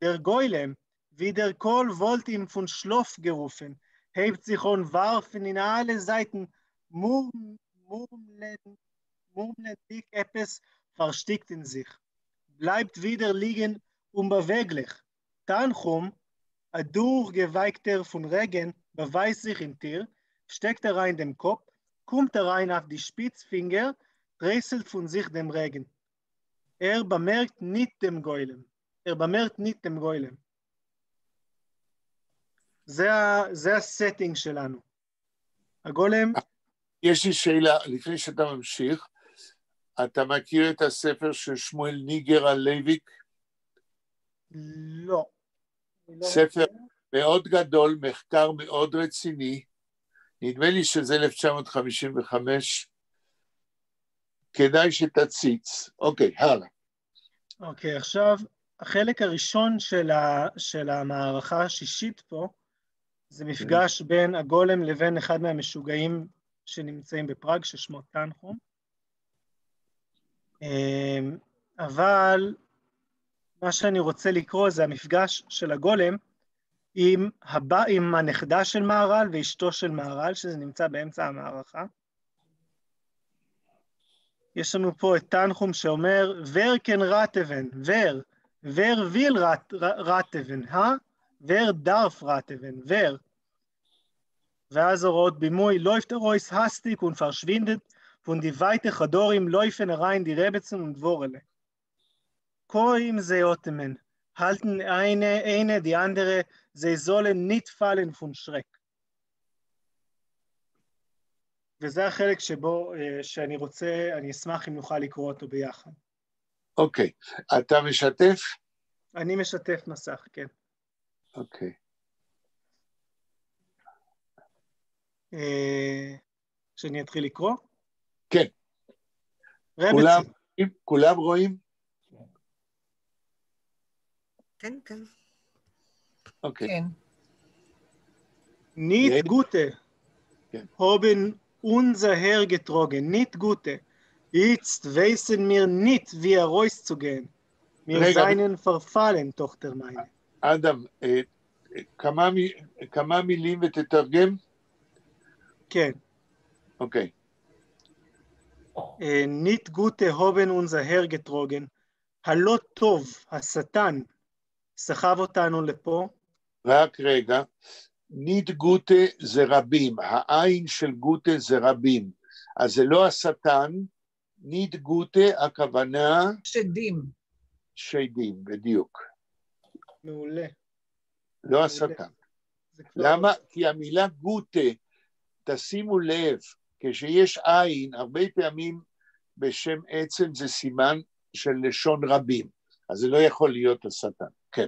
Der Goylem, wie der Kohl wollte ihm von Schlaf gerufen, hebt sich und warf in alle Seiten, murmelndig etwas versteckt in sich, bleibt wieder liegen unbeweglich. Tanchum, ein durchgeweigter von Regen, beweist sich in Tier, steckt rein dem Kopf, kommt rein auf die Spitzfinger, dresselt von sich dem Regen. Bemerkt nicht dem Goylem. bemerkt nicht dem גוילם. זה הסטינג שלנו. הגולם... יש לי שאלה, לפני שאתה ממשיך, אתה מכיר את הספר של שמואל ניגר על לייביק? לא. ספר מאוד גדול, מחקר מאוד רציני, נדמה לי שזה 1955, כדאי שתציץ. אוקיי, הלאה. אוקיי, עכשיו... החלק הראשון של המערכה השישית פה, זה מפגש בין הגולם לבין אחד מהמשוגעים שנמצאים בפראג, ששמו טנחום. אבל מה שאני רוצה לקרוא זה המפגש של הגולם עם הנכדה של מהר"ל ואשתו של מהר"ל, שזה נמצא באמצע המערכה. יש לנו פה את טנחום שאומר, ור כן רטבן, ור, wer will Ratteven, wer darf Ratteven, wer? ואז הוראות בימוי, läuft euch hastig und verschwindet von die weite Chadorim laufen rein die Rebetzen und Dvorele. Koim Seotemen. Halten eine die andere, sie sollen nicht fallen von Schreck. וזה החלק שבו, שאני רוצה, אני אשמח אם נוכל לקרוא אותו ביחד. אוקיי. אתה משתף? אני משתף מסך, כן. אוקיי. שאני אתחיל לקרוא? כן. כולם רואים? כן, כן. אוקיי. כן. Nicht gute, haben unser Herr getrogen, nicht gute. Jetzt wissen wir nicht, wie rauszugehen. Wir seien verfallen, Tochter meine. אדם, כמה מילים ותתרגם? כן. אוקיי. Nicht gute haben unser Herr getrogen. הלא טוב, השטן, סחב אותנו לפה. רק רגע. ניט גוטה זה רבים, העין של גוטה זה רבים, אז זה לא השטן, ניט גוטה הכוונה... שדים. שדים, בדיוק. מעולה. לא השטן. למה? כי המילה גוטה, תשימו לב, כשיש עין, הרבה פעמים בשם עצם זה סימן של לשון רבים, אז זה לא יכול להיות השטן, כן.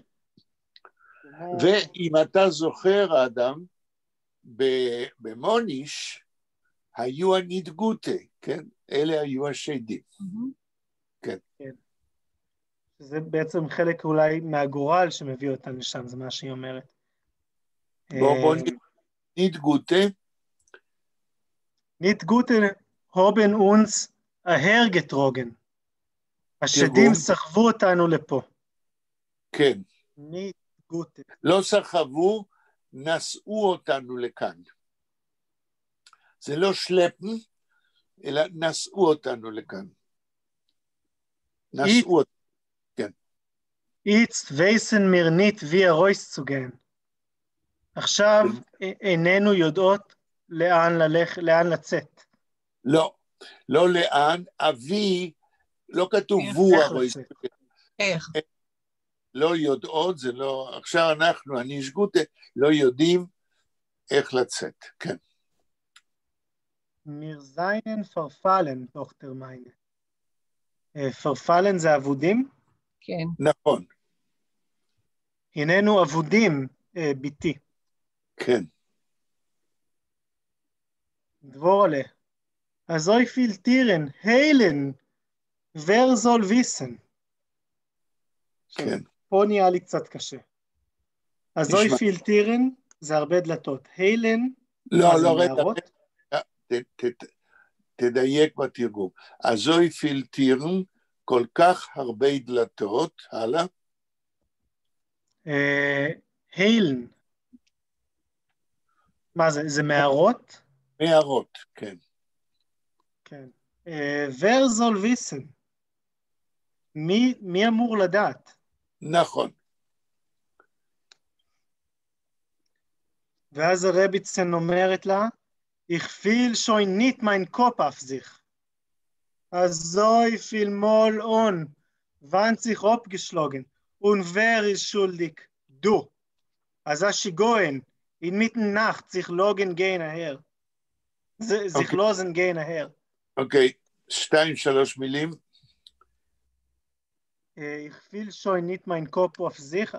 ואם אתה זוכר, אדם, במוניש, היו הנדגותה, כן? אלה היו השדים. כן. זה בעצם חלק אולי מהגורל שמביא אותנו לשם, זה מה שהיא אומרת. בוא נדגותה. נדגותה, הובן אונס, ההרגטרוגן. השדים סחבו אותנו לפה. כן. נדגותה. לא סחבו, נשאו אותנו לכאן. זה לא שלפן, אלא נשאו אותנו לכאן. נשאו אותנו, כן. Jetzt wissen wir nicht, wie rauszugehen. עכשיו איננו יודעות לאן לצאת. לא, לא לאן, אבי, לא כתוב ווא רauszugehen. איך? לא יודעות, זה לא, עכשיו אנחנו, אני שגוטה, לא יודעים איך לצאת, כן. מירזיינן פרפלן, דוקטור מיינה. פרפלן זה אבודים? כן. נכון. הננו אבודים, ביתי. כן. דבור עלה. אזוי פילטירן, היילן, ורזול ויסן. כן. פה נהיה לי קצת קשה. אזוי פילטירן זה הרבה דלתות. היילן, לא, רגע, תדייק בתרגום. אזוי פילטירן, כל כך הרבה דלתות, הלאה. היילן. מה זה? זה מערות? מערות, כן. כן. ורזול ויסן. מי אמור לדעת? נכון. ואז הרביצן אומרת לה, Ich will schon nicht mein Kopf auf sich. So viel Mal on, wann sich abgeschlagen. Und wer ist schuldig? Du. Sie gehen, in mitten Nacht, sich logen gehen her. sich losen gehen her. אוקיי, 2-3 מילים. Ich will schon nicht mein Kopf auf sich.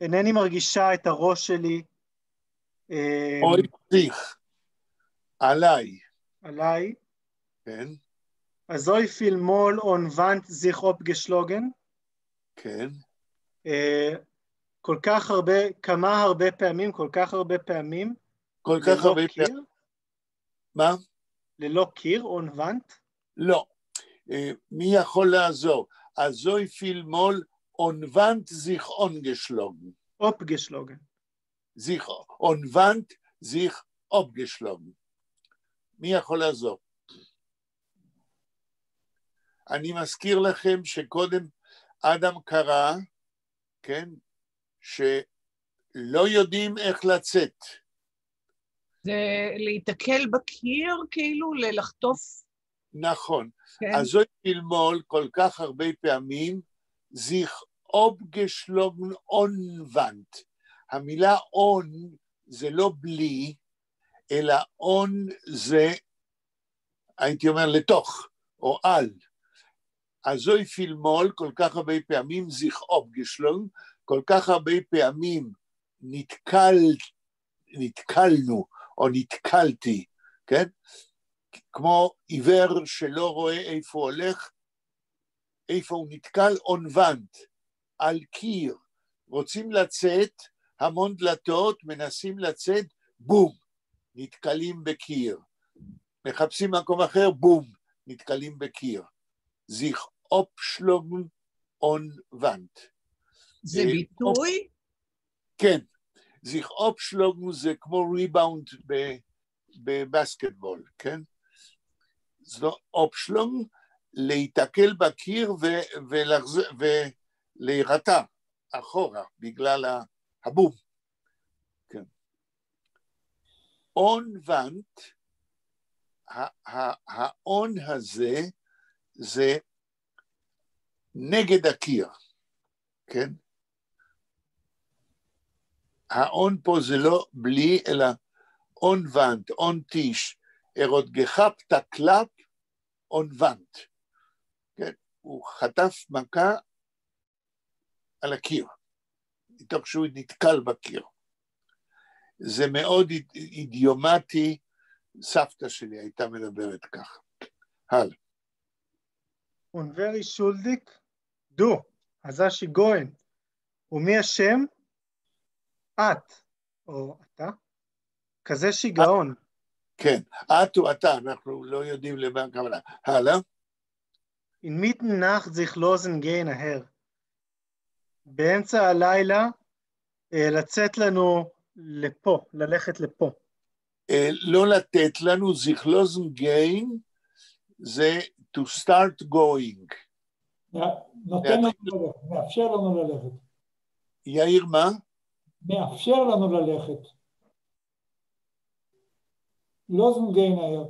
אינני מרגישה את הראש שלי. אוי פסיך. עליי. עליי. כן. So viel Mal und Wand sich abgeschlagen. כן. כל כך הרבה, כמה הרבה פעמים, כל כך הרבה פעמים. כל כך הרבה פעמים. מה? ללא קיר, און ונט? לא. מי יכול לעזור? So viel Mal und Wand sich angeschlagen. Abgeschlagen. sich und Wand sich abgeschlagen. מי יכול לעזור? אני מזכיר לכם שקודם אדם קרא, כן, שלא יודעים איך לצאת. זה להתקל בקיר, כאילו, לחטוף? נכון. כן. אז זו פילמול כל כך הרבה פעמים, sich abgeschlagen on-Wand. המילה on זה לא בלי, אלא on זה, הייתי אומר, לתוך, או על. אזוי פילמול, כל כך הרבה פעמים, sich abgeschlagen, כל כך הרבה פעמים נתקלנו, או נתקלתי, כן? כמו עיוור שלא רואה איפה הולך, איפה הוא נתקל, on-Wand, על קיר. רוצים לצאת, המון דלתות, מנסים לצאת, בום, נתקלים בקיר. מחפשים מקום אחר, בום, נתקלים בקיר. sich abschlagen on-Wand. זה ביטוי? כן, sich abschlagen זה כמו ריבאונד בבסקטבול, כן? זה לא abschlagen, להתקל בקיר ולהירתע אחורה בגלל הבום. כן. on-Wand, האון הזה זה נגד הקיר, כן? האון פה זה לא בלי, אלא on-Wand, on-Tisch, gehabt Klapp on-Wand. כן? הוא חטף מכה על הקיר, מתוך שהוא נתקל בקיר. זה מאוד אידיומטי, סבתא שלי הייתה מדברת כך. הלאה. Und wer ist schuldig? Du, אז שיגוין. ומי השם? את, או אתה? כזה שיגעון. כן, את או אתה, אנחנו לא יודעים למה הכוונה. הלאה. Inmitten Nacht sich losen gehen nachher. באמצע הלילה, לצאת לנו לפה, ללכת לפה. לא לתת לנו, sich losen gehen, זה to start going. נותן לנו ללכת, מאפשר לנו ללכת. יאיר, מה? מאפשר לנו ללכת. לוזן גיין היה,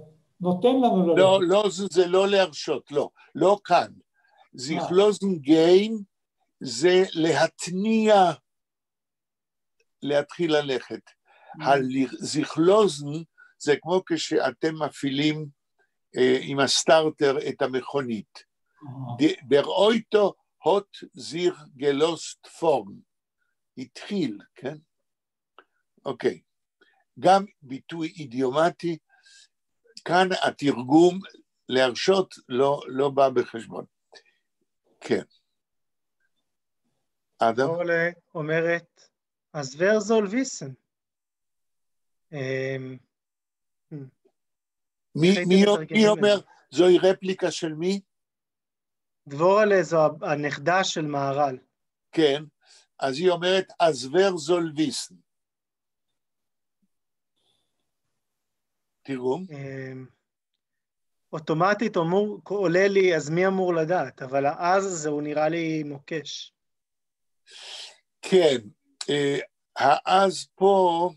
נותן לנו ללכת. לא, לוזן זה לא להרשות, לא, לא כאן. sich losen gehen זה להתניע, להתחיל ללכת. sich losen זה כמו כשאתם מפעילים עם הסטארטר את המכונית. Der Auto hat sich gelost vorn. התחיל, כן? אוקיי. גם ביטוי אידיומטי, כאן התרגום להרשות לא בא בחשבון. כן. אדם? אורלה אומרת, אז ור זול ויסן. מי אומר, זוהי רפליקה של מי? דבורלה זו הנכדה של מהר"ל. כן, אז היא אומרת, אז ור זול ויסן. תרגום? אוטומטית עולה לי, אז מי אמור לדעת? אבל אז זהו נראה לי מוקש. כן, אז פה,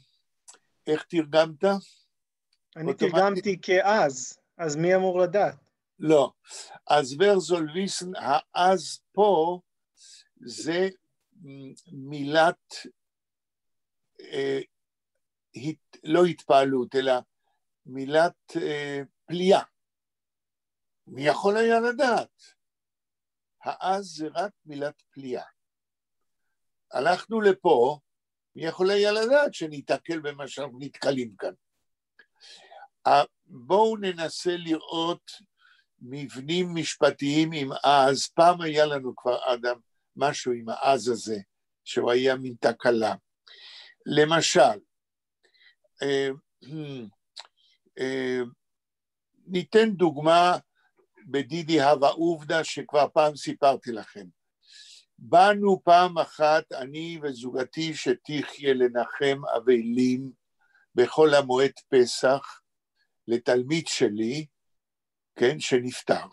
איך תרגמת? אני תרגמתי כאז, אז מי אמור לדעת? לא, אז ור זול ויסן, אז פה, זה מילת, לא התפעלות, אלא מילת פליאה. מי יכול היה לדעת? אז זה רק מילת פליאה. הלכנו לפה, מי יכול היה לדעת שניתקל במה שאנחנו נתקלים כאן. בואו ננסה לראות מבנים משפטיים עם אז, פעם היה לנו כבר אדם משהו עם אז הזה, שהוא היה מין תקלה. למשל, ניתן דוגמה בדידי הווה עובדה שכבר פעם סיפרתי לכם. באנו פעם אחת, אני וזוגתי שתחיה לנחם אבלים בכל המועד פסח, לתלמיד שלי, כן, שנפטר,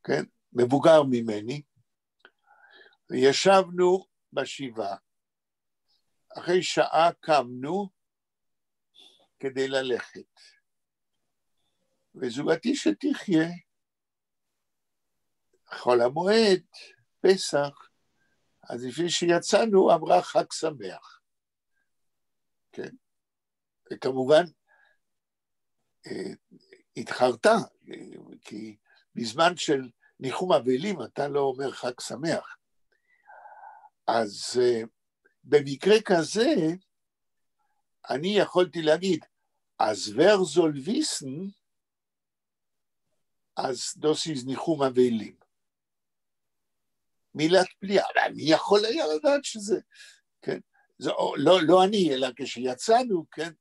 כן, מבוגר ממני, וישבנו בשבעה. אחרי שעה קמנו כדי ללכת. וזוגתי שתחיה, חול המועד, פסח, אז לפני שיצאנו אמרה חג שמח. כן? וכמובן, התחרתה, כי בזמן של ניחום אבלים אתה לא אומר חג שמח. אז במקרה כזה, אני יכולתי להגיד, אז wer soll wissen, אז das ist ניחום אבלים. מילת פליאה, אני יכול היה לדעת שזה, כן? זה, לא אני, אלא כשיצאנו, כן?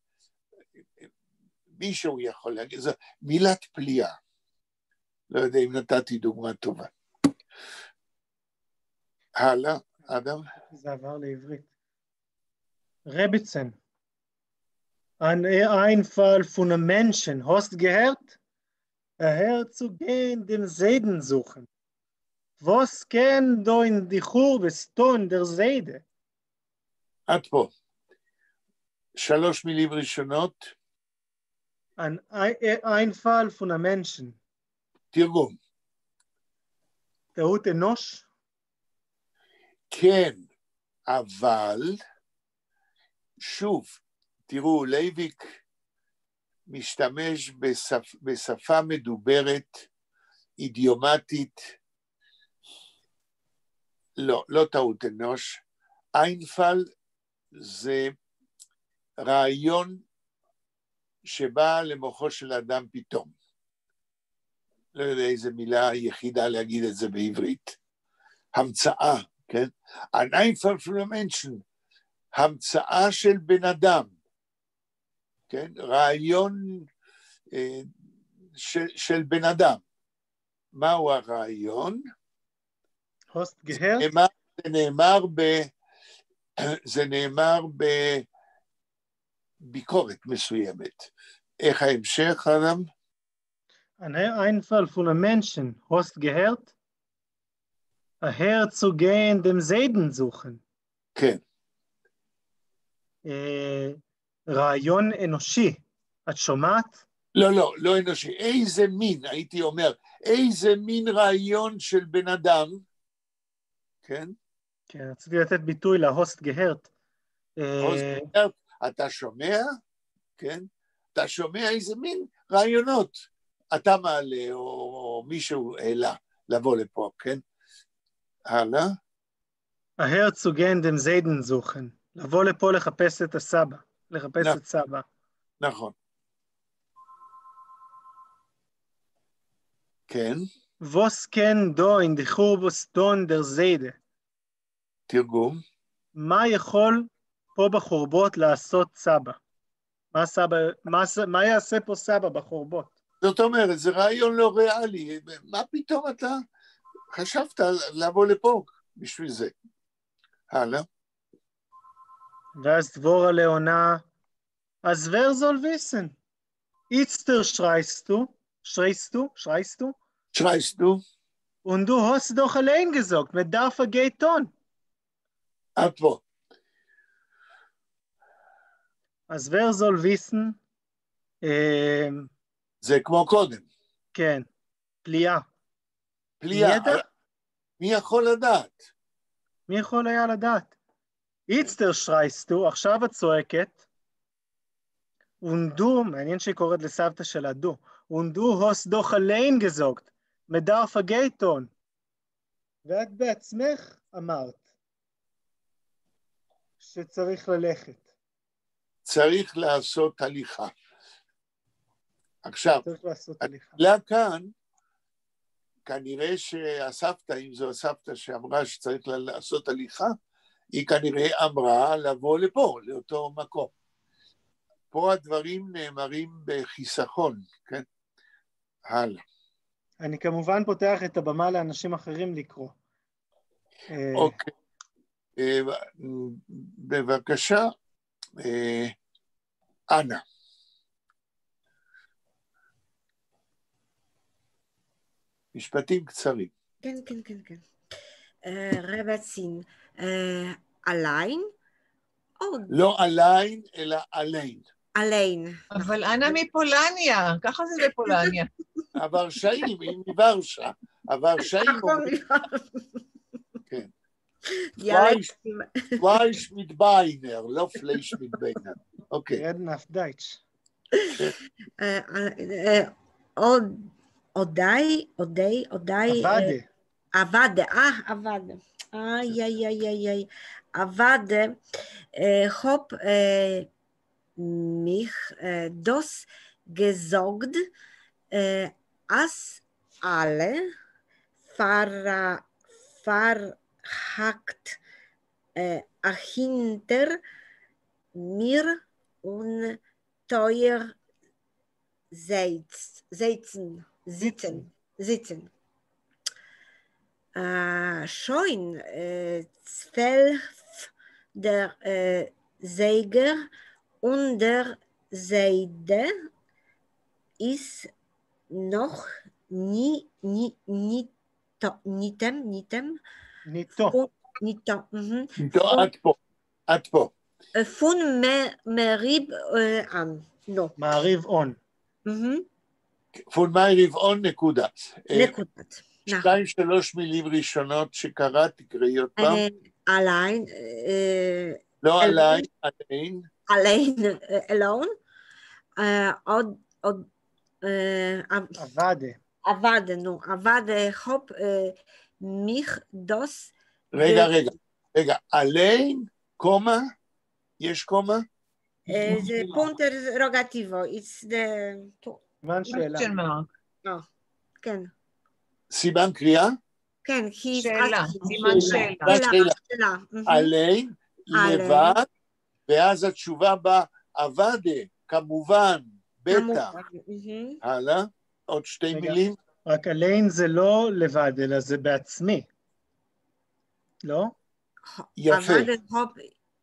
מישהו יכול להגיד, זה מילת פליאה. לא יודע אם נתתי דוגמה טובה. הלאה, אדם. זה עבר לעברית. רביצן. Ein Einfall von einem Menschen. Hast du gehört? Herzugehen dem Seiden suchen. Was kann da in die Churveston der Seide? עד פה. 3 מילים ראשונות. Ein Einfall von einem Menschen. תרגום. טעות אנוש? כן, אבל, שוב, תראו, לייביק משתמש בשפה מדוברת, אידיומטית, לא טעות אנוש, איינפל זה רעיון שבא למוחו של אדם פתאום. לא יודע איזה מילה יחידה להגיד את זה בעברית. המצאה, כן? Ein Einfall von einem Menschen, המצאה של בן אדם, כן? רעיון של בן אדם. מהו הרעיון? Hast gehört? זה נאמר בביקורת מסוימת. איך ההמשך, אדם? Ein Einfall von einem Menschen. Hast gehört? Herzugehen dem Seiden suchen. כן. רעיון אנושי. את שומעת? לא אנושי. איזה מין, הייתי אומר, איזה מין רעיון של בן אדם, כן? כן, רציתי לתת ביטוי להוסט גהרט. הוסט גהרט, אתה שומע? כן? אתה שומע איזה מין רעיונות. אתה מעלה או מישהו העלה לבוא לפה, כן? הלאה. ההרצוגן דם זיידן זוכן. לבוא לפה לחפש את הסבא. לחפש את סבא. נכון. כן. ווס כן דו אין די חורבוס דון דר זיידה. תרגום. מה יכול פה בחורבות לעשות סבא? מה יעשה פה סבא בחורבות? זאת אומרת, זה רעיון לא ריאלי. מה פתאום אתה חשבת לבוא לפה בשביל זה? הלאה. ואז דבורה לעונה, אז wer soll wissen? Itzter schreist du? Und du hast doch allein gesagt, mit darf geht on. עד פה. אז wer soll wissen? זה כמו קודם. כן, פליאה. פליאה. מי יכול לדעת? מי יכול היה לדעת? איצטר שרייסטו, עכשיו את צועקת, ונדו, מעניין שהיא קוראת לסבתא שלה דו, ונדו הוס דוח עליין גזוגת, מדרף הגייטון. ואת בעצמך אמרת שצריך ללכת. צריך לעשות הליכה. עכשיו, צריך לעשות הליכה. כאן, כנראה שהסבתא, אם זו הסבתא שאמרה שצריך לעשות הליכה, היא כנראה אמרה לבוא לפה, לאותו מקום. פה הדברים נאמרים בחיסכון, כן? הלאה. אני כמובן פותח את הבמה לאנשים אחרים לקרוא. אוקיי. בבקשה, אנה. משפטים קצרים. כן. רבצין, עליין? לא עליין, אלא עליין. עליין. אבל אנה מפולניה, ככה זה בפולניה. הוורשאים, היא מוורשה. הוורשאים אומרים... פלייש מיט ביינר, לא פלייש מיט ביינר. אוקיי. ידנף דייטש. עודי. עבדה. עבדה. איי. עבדה. הופ mich das gesagt, als alle verhakt hinter mir und teuer sitzen. Schon 12 der Sieger und der Seide ist noch עד פה. von Merib an. No. מעריב און. פון מעריב און נקודה. נקודת. 2-3 מילים ראשונות שקראת, תקראי עוד פעם. allein. לא עליין, עליין. alone. עוד. עבדה, הופ, mich das. רגע, עליין, קומה, יש קומה? זה פונטר רוגטיבו, it's the... סימן שאלה. כן. סימן קריאה? כן, שאלה, סימן שאלה. עליין, לבד, ואז התשובה באה, עבדה, כמובן, בטח. הלאה, עוד 2 מילים. רק עליין זה לא לבד, אלא זה בעצמי. לא?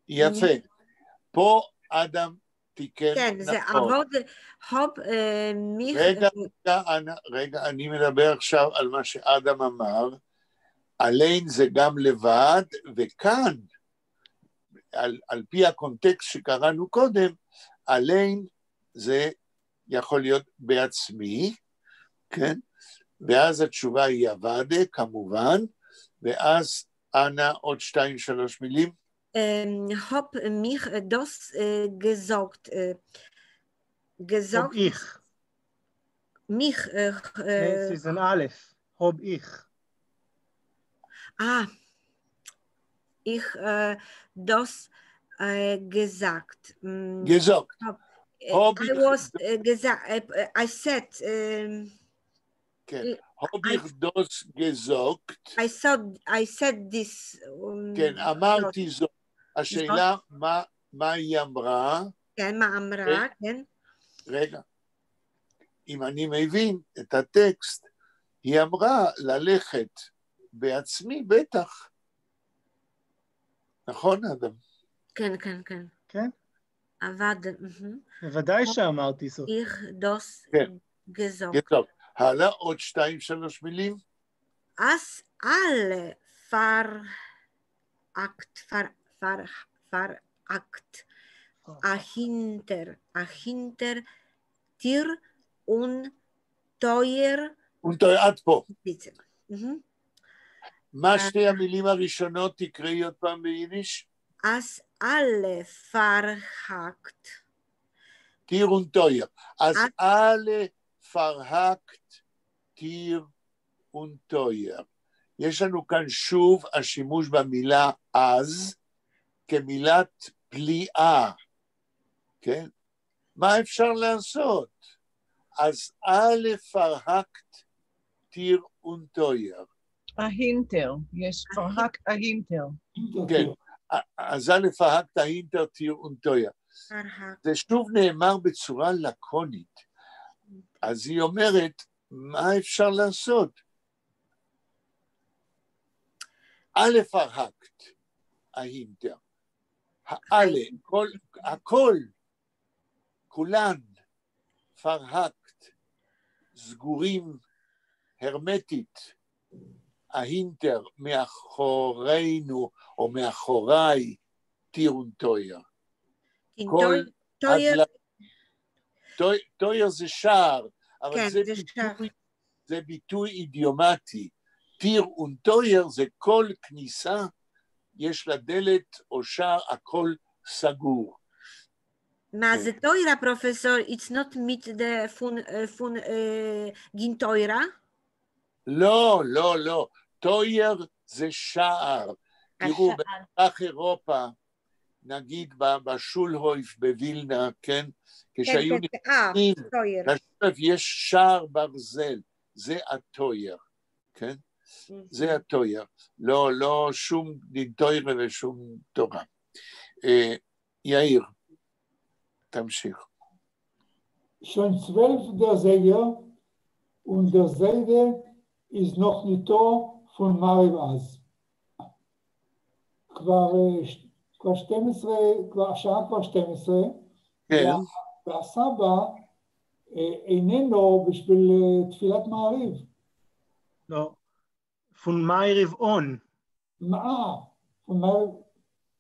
יפה. פה אדם תיקן נכון. כן, זה עבוד, הופ, רגע, אני מדבר עכשיו על מה שאדם אמר, עליין זה גם לבד, וכאן, על פי הקונטקסט שקראנו קודם, עליין זה יכול להיות בעצמי, כן? ואז התשובה היא עבדה, כמובן, ואז אנא עוד 2-3 מילים. hab mich das gesagt. Hab ich. Mich. Sie sind Aleph. Hab ich. Ich das gesagt. Gesagt. I said. כן. Hab ich das gesagt. I said this. כן, אמרתי זאת. השאלה, מה היא אמרה? כן, מה אמרה, כן. רגע, אם אני מבין את הטקסט, היא אמרה ללכת בעצמי, בטח. נכון, אדם? כן. כן? עבד. בוודאי שאמרתי זאת. Ich das gesagt. הלאה, עוד 2-3 מילים. As alle verakt ahinter dir und teuer עד פה. מה 2 המילים הראשונות תקראי עוד פעם ביידיש? As alle verhakt dir und teuer. אז alle verhakt dir und teuer. יש לנו כאן שוב השימוש במילה אז, כמילת פליאה, כן? מה אפשר לעשות? אז alle verhakt dir und teuer. ההינטר, יש verhakt ההינטר. כן, אז alle verhakt ההינטר dir und teuer. זה שוב נאמר בצורה לקונית. אז היא אומרת, מה אפשר לעשות? א' verhakt ההינטר. הכל, כולן, verhakt, סגורים, הרמטית, ההינטר מאחורינו או מאחוריי, טיר ונטויר. טויר זה שער, אבל זה ביטוי אידיומטי. טיר ונטויר זה כל כניסה יש לה דלת או שער, הכל סגור. מה זה טוירה, פרופסור? It's not mit the von Gintoira? לא, לא, לא. טויר זה שער. תראו, במזרח אירופה, נגיד בשולהויף בווילנה, כן? כשהיו נכנסים, יש שער ברזל, זה הטויר, כן? זה הטויר. לא שום דינטויר ושום תורה. יאיר, תמשיך. Schon 12 der Säger und der Seide ist noch nicht da von Mariv Az. כבר 12, השעה כבר 12, כן. והסבא איננו בשביל תפילת מעריב. לא, פון מעריב און.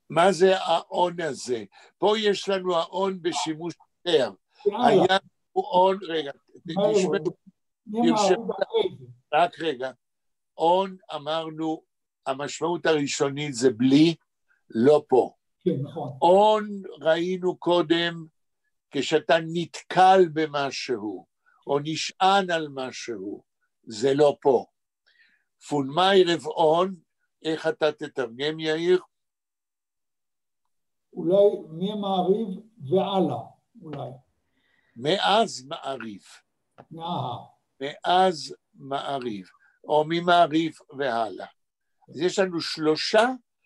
מה זה האון הזה? פה יש לנו האון בשימוש אחר. היה הוא און, רגע, תרשמו, רק רגע. און אמרנו, המשמעות הראשונית זה בלי, לא פה. כן, נכון. און ראינו קודם, כשאתה נתקל במשהו, או נשען על משהו, זה לא פה. פונמי רבעון, איך אתה תתרגם, יאיר? אולי ממעריב והלאה, אולי. מאז מעריב. מאז מעריב, או ממעריב והלאה. אז יש לנו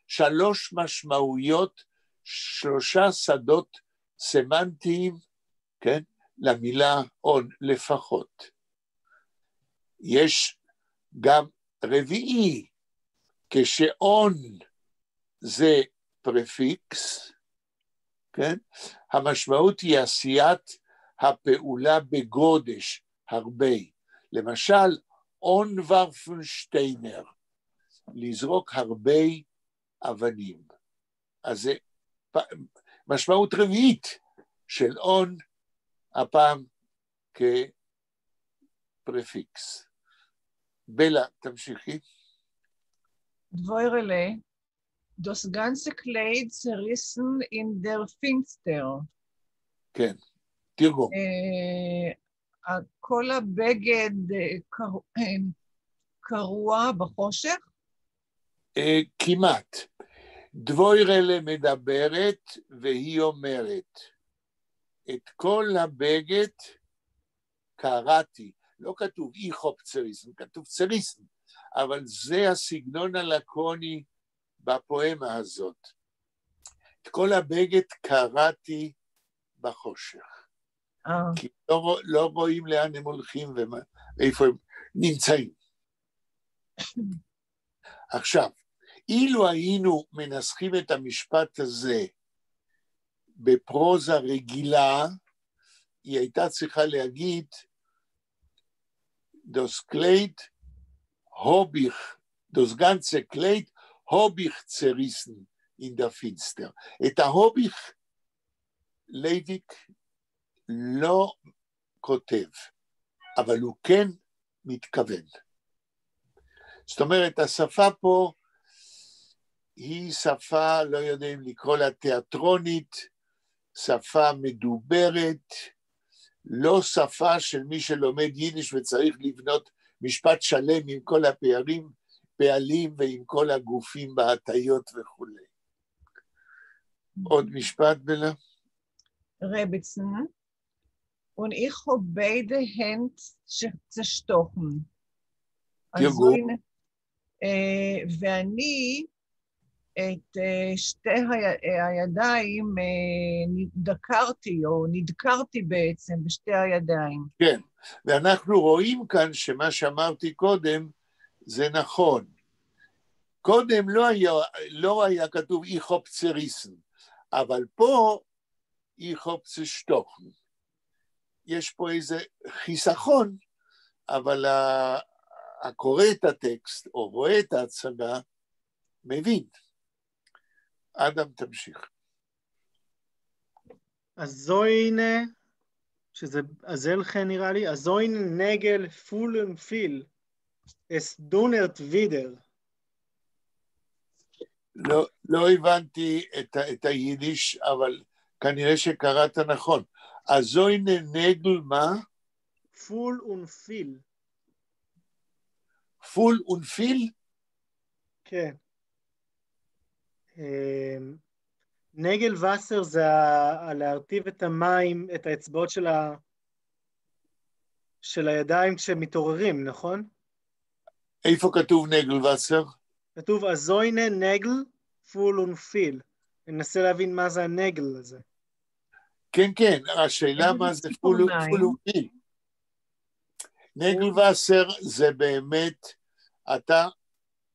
שלוש משמעויות, 3 שדות סמנטיים, כן? למילה און לפחות. יש גם רביעי, כשאון זה פרפיקס, כן? המשמעות היא עשיית הפעולה בגודש, הרבה. למשל, און ורפנשטיינר, לזרוק הרבה אבנים. אז זה משמעות רביעית של און, הפעם כפרפיקס. בלה, תמשיכי. דבוירלה, das ganze Kleid zerrissen in der Finster. כן, תרגום. כל הבגד קרוע בחושך? כמעט. דבוירלה מדברת והיא אומרת, את כל הבגד קראתי, לא כתוב איכופ צריסן, כתוב צריסן, אבל זה הסגנון הלקוני בפואמה הזאת. את כל הבגד קראתי בחושך. כי לא רואים לאן הם הולכים ואיפה הם נמצאים. עכשיו, אילו היינו מנסחים את המשפט הזה בפרוזה רגילה, היא הייתה צריכה להגיד, das Kleid hab ich, das ganze Kleid hab ich zerrissen in der Finster. את ההוב ich לייביק לא כותב, אבל הוא כן מתכוון. זאת אומרת, השפה פה היא שפה, לא יודעים לקרוא לה תיאטרונית, שפה מדוברת, לא שפה של מי שלומד יידיש וצריך לבנות משפט שלם עם כל פעלים ועם כל הגופים בהטיות וכו'. עוד משפט בלה? Rebitsen, und ich habe beide Hände zerstochen. תרגום. ואני את שתי הידיים דקרתי או נדקרתי בעצם בשתי הידיים. כן, ואנחנו רואים כאן שמה שאמרתי קודם זה נכון. קודם לא היה כתוב איכופ צריסן, אבל פה איכופ צשטוכן. יש פה איזה חיסכון, אבל הקורא את הטקסט או רואה את ההצגה מבין. אדם תמשיך. הזוין, שזה הזלכן נראה לי, הזוין נגל פולן פיל, אס דונרט וידר. לא הבנתי את היידיש, אבל כנראה שקראת נכון. הזוינה נגל מה? פול ונפיל. פול ונפיל? כן. נגל וסר זה להרטיב את המים, את האצבעות של הידיים כשמתעוררים, נכון? איפה כתוב נגל וסר? כתוב הזוינה נגל פול ונפיל. אני מנסה להבין מה זה הנגל הזה. כן, כן, השאלה מה זה פול ונפיל. נגל וסר זה באמת,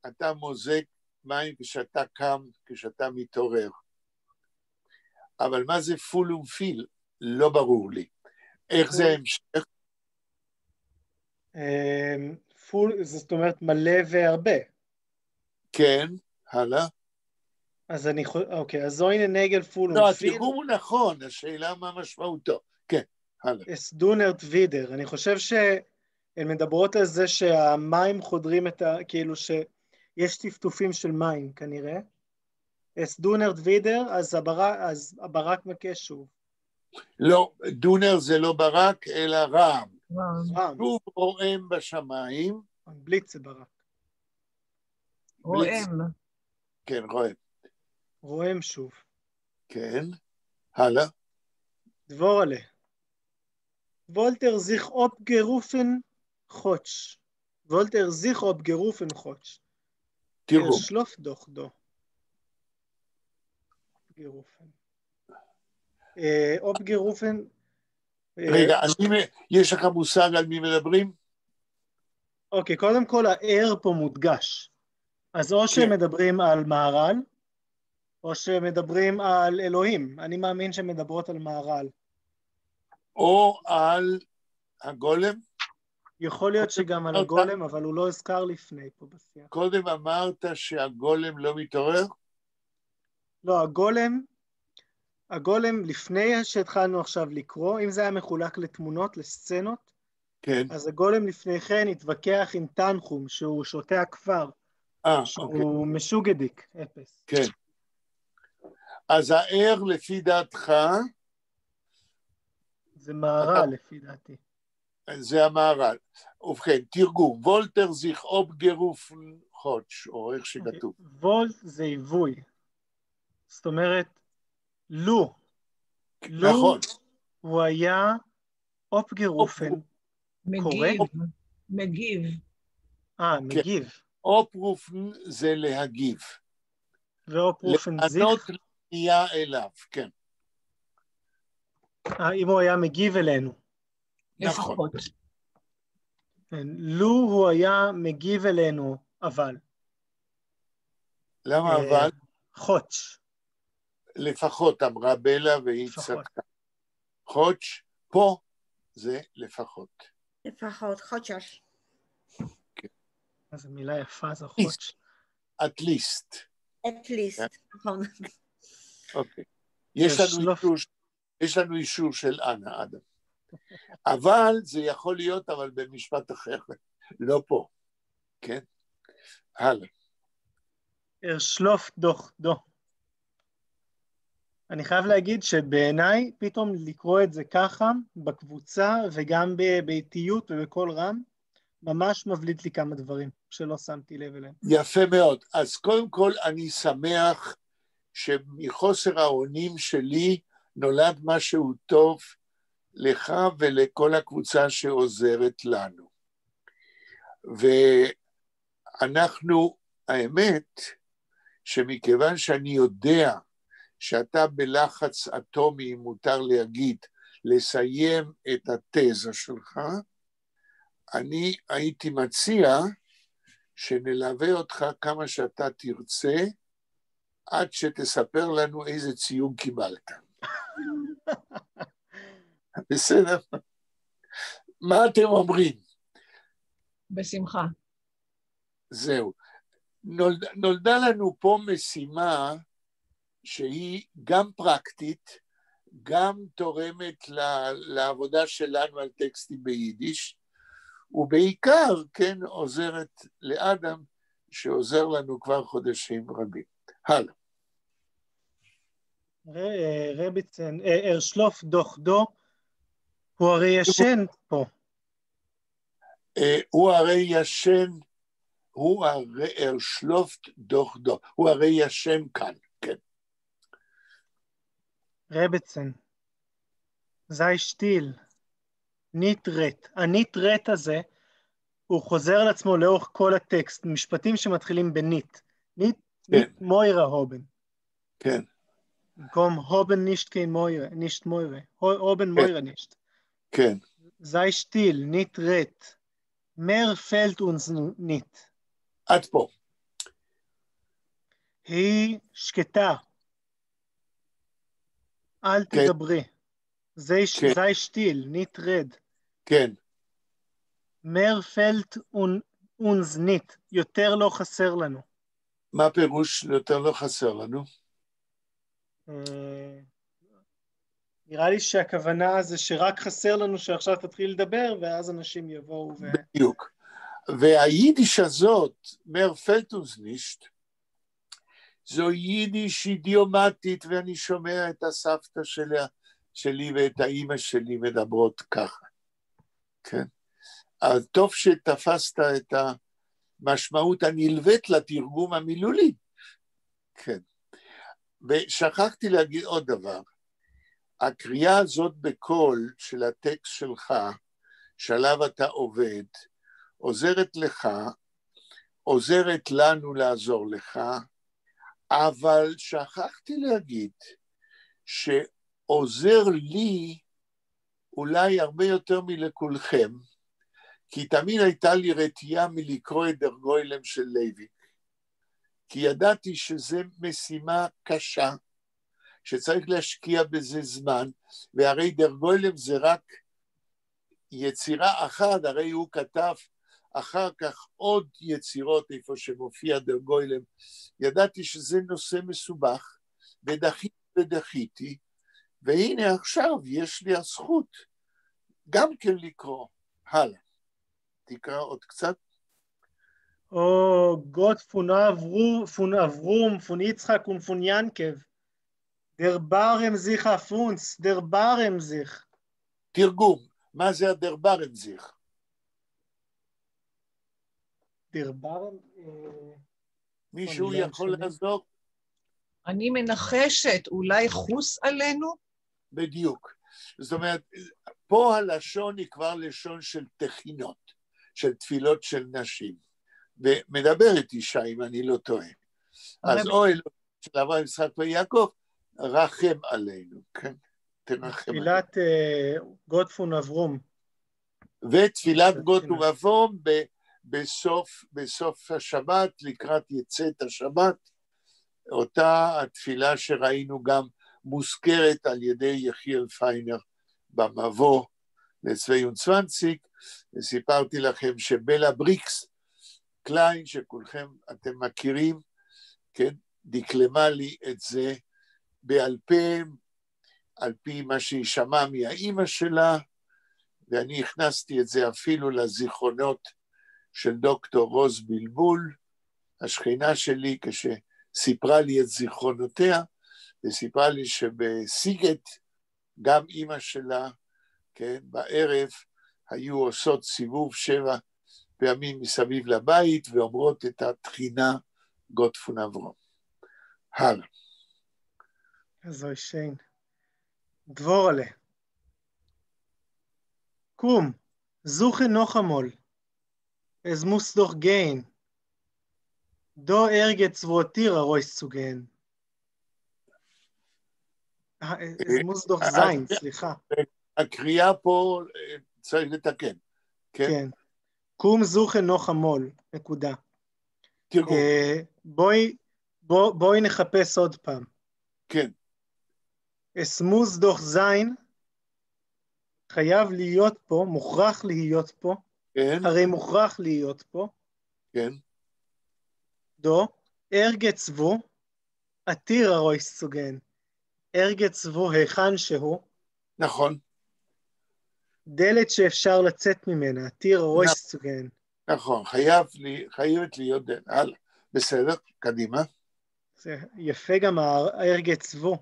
אתה מוזג מים כשאתה קם, כשאתה מתעורר. אבל מה זה פול ונפיל? לא ברור לי. איך זה המשך? פול, זאת אומרת מלא והרבה. כן, הלאה. אז אוקיי, אז זוינה נגל פול לא, ונפיל. התרגום הוא נכון, השאלה מה משמעותו. כן, הלאה. אס דונרט וידר. אני חושב שהן מדברות על זה שהמים חודרים כאילו שיש טפטופים של מים כנראה. אס דונרט וידר, אז הברק מכה שוב. לא, דונר זה לא ברק, אלא רעם. רעם. שוב רועם בשמיים. בליץ זה ברק. רועם. כן, רועם. רועם שוב. כן, הלאה. דבורלה. וולטר זיך אופ גרופן חוטש. וולטר זיך אופ גרופן חוטש. תראו. שלוף דוח דו. גרופן. אופ גרופן. רגע, יש לך מושג על מי מדברים? אוקיי, קודם כל הער פה מודגש. אז או שהם מדברים על מהר"ל, או שמדברים על אלוהים. אני מאמין שהן מדברות על מהר"ל. או על הגולם? יכול להיות שגם על הגולם, אבל הוא לא הזכר לפני פה בשיח. קודם אמרת שהגולם לא מתעורר? לא, הגולם לפני שהתחלנו עכשיו לקרוא, אם זה היה מחולק לתמונות, לסצנות, כן. אז הגולם לפני כן התווכח עם תנחום, שהוא שותה הכפר, שהוא משוגדיק, אפס. כן. אז הער לפי דעתך? זה מהר"ל לפי דעתי. זה המהר"ל. ובכן, תרגום, וולטר זיך אופ גרופן חוטש, או איך שכתוב. וולט זה עיווי. זאת אומרת, לו. נכון. הוא היה אופ גרופן. מגיב. מגיב. אופ רופן זה להגיב. ואופ רופן זיך? לענות לפנייה אליו, כן. אם הוא היה מגיב אלינו. לפחות. לו הוא היה מגיב אלינו, אבל. למה אבל? חוטש. לפחות, אמרה בלה והיא צדקה. חוטש, פה זה לפחות. לפחות, חודש. איזו מילה יפה זו חוטש. at least. at least, נכון. אוקיי. יש לנו אישור של אנה, אדם. אבל זה יכול להיות, אבל במשפט אחר, לא פה. כן? הלאה. שלוף דוח דו. אני חייב להגיד שבעיניי פתאום לקרוא את זה ככה, בקבוצה וגם באיטיות ובכל רם, ממש מבליט לי כמה דברים שלא שמתי לב אליהם. יפה מאוד. אז קודם כל אני שמח שמחוסר האונים שלי נולד משהו טוב לך ולכל הקבוצה שעוזרת לנו. ואנחנו, האמת, שמכיוון שאני יודע שאתה בלחץ אטומי, מותר להגיד, לסיים את התזה שלך, אני הייתי מציע שנלווה אותך כמה שאתה תרצה, עד שתספר לנו איזה ציון קיבלת. בסדר? מה אתם אומרים? בשמחה. זהו. נולדה לנו פה משימה שהיא גם פרקטית, גם תורמת לעבודה שלנו על טקסטים ביידיש, ובעיקר, כן, עוזרת לאדם, שעוזר לנו כבר חודשים רבים. הלאה. רביצן, ארשלוף דוח דו, הוא הרי ישן פה. הוא הרי ישן, הוא הרי ארשלופט דוח דו, הוא הרי ישן כאן, כן. רבצן, זי שטיל, ניטרט. הניטרט הזה, הוא חוזר על עצמו לאורך כל הטקסט, משפטים שמתחילים בניט. ניט מוירה הובן. כן. במקום הובן נישט קיין מוירה, נישט מוירה. הובן מוירה נישט. כן. זי שטיל, ניטרט. מר פלט אונס ניט. עד פה. היא שקטה. אל תדברי. זי שטיל, ניטרד. כן. מר פלט אונס ניט. יותר לא חסר לנו. מה פירוש יותר לא חסר לנו? נראה לי שהכוונה זה שרק חסר לנו שעכשיו תתחיל לדבר, ואז אנשים יבואו בדיוק. והיידיש הזאת, מר פלטונזנישט, זו יידיש אידיומטית, ואני שומע את הסבתא שלי ואת האמא שלי מדברות ככה. כן? אז טוב שתפסת את המשמעות הנלווית לתרגום המילולי. כן. ושכחתי להגיד עוד דבר. הקריאה הזאת בקול של הטקסט שלך, שעליו אתה עובד, עוזרת לך, עוזרת לנו לעזור לך, אבל שכחתי להגיד שעוזר לי אולי הרבה יותר מלכולכם, כי תמיד הייתה לי רתיעה מלקרוא את דרגוילם של לוי, כי ידעתי שזו משימה קשה, שצריך להשקיע בזה זמן, והרי דרגוילם זה רק יצירה אחת, הרי הוא כתב אחר כך עוד יצירות איפה שמופיע דרגוילם, ידעתי שזה נושא מסובך, ודחיתי, והנה עכשיו יש לי הזכות גם כן לקרוא. הלאה, תקרא עוד קצת. או גוט פון אברום, פון יצחק ופון ינקב, דר ברם זיך אפונס, דר ברם זיך. תרגום, מה זה הדר ברם זיך? דר ברם... מישהו יכול לעזור? אני מנחשת, אולי חוס עלינו? בדיוק. זאת אומרת, פה הלשון היא כבר לשון של תחינות, של תפילות של נשים, ומדברת אישה אם אני לא טועה. אז או אלוהים של אברהם יצחק ויעקב, רחם עלינו, כן? תרחם עלינו. תפילת גוט פון אברום. ותפילת גוט ואברום בסוף השבת, לקראת יצאת השבת, אותה התפילה שראינו גם מוזכרת על ידי יחיאל פיינר במבוא ל22, וסיפרתי לכם שבלה בריקס קליין, שכולכם אתם מכירים, כן, דקלמה לי את זה בעל פה, על פי מה שהיא שמעה מהאימא שלה, ואני הכנסתי את זה אפילו לזיכרונות של דוקטור רוז בלבול, השכנה שלי, כשסיפרה לי את זיכרונותיה, וסיפרה לי שבסיגט, גם אימא שלה, כן, בערב, היו עושות סיבוב 7 פעמים מסביב לבית, ואומרות את התחינה גוט פון אברום. הלאה. זוי שיין. דבורלה. קום, זוכה noch einmal. Es muss doch gehen. Do erget's wo Tiere Reus zu gehen. Es muss doch sein, סליחה. הקריאה פה צריך לתקן, כן? כן. קום זוכה noch einmal, נקודה. תרגום. בואי נחפש עוד פעם. כן. Es muss doch sein, חייב להיות פה, מוכרח להיות פה, כן. הרי מוכרח להיות פה, כן. דו, ארגצבו, עתיר הרויס צוגן, ארגצבו היכן שהוא, נכון. דלת שאפשר לצאת ממנה, עתיר הרויס צוגן. נכון, חייבת להיות דלת. הלאה, בסדר, קדימה. זה יפה גם הארגץ וו.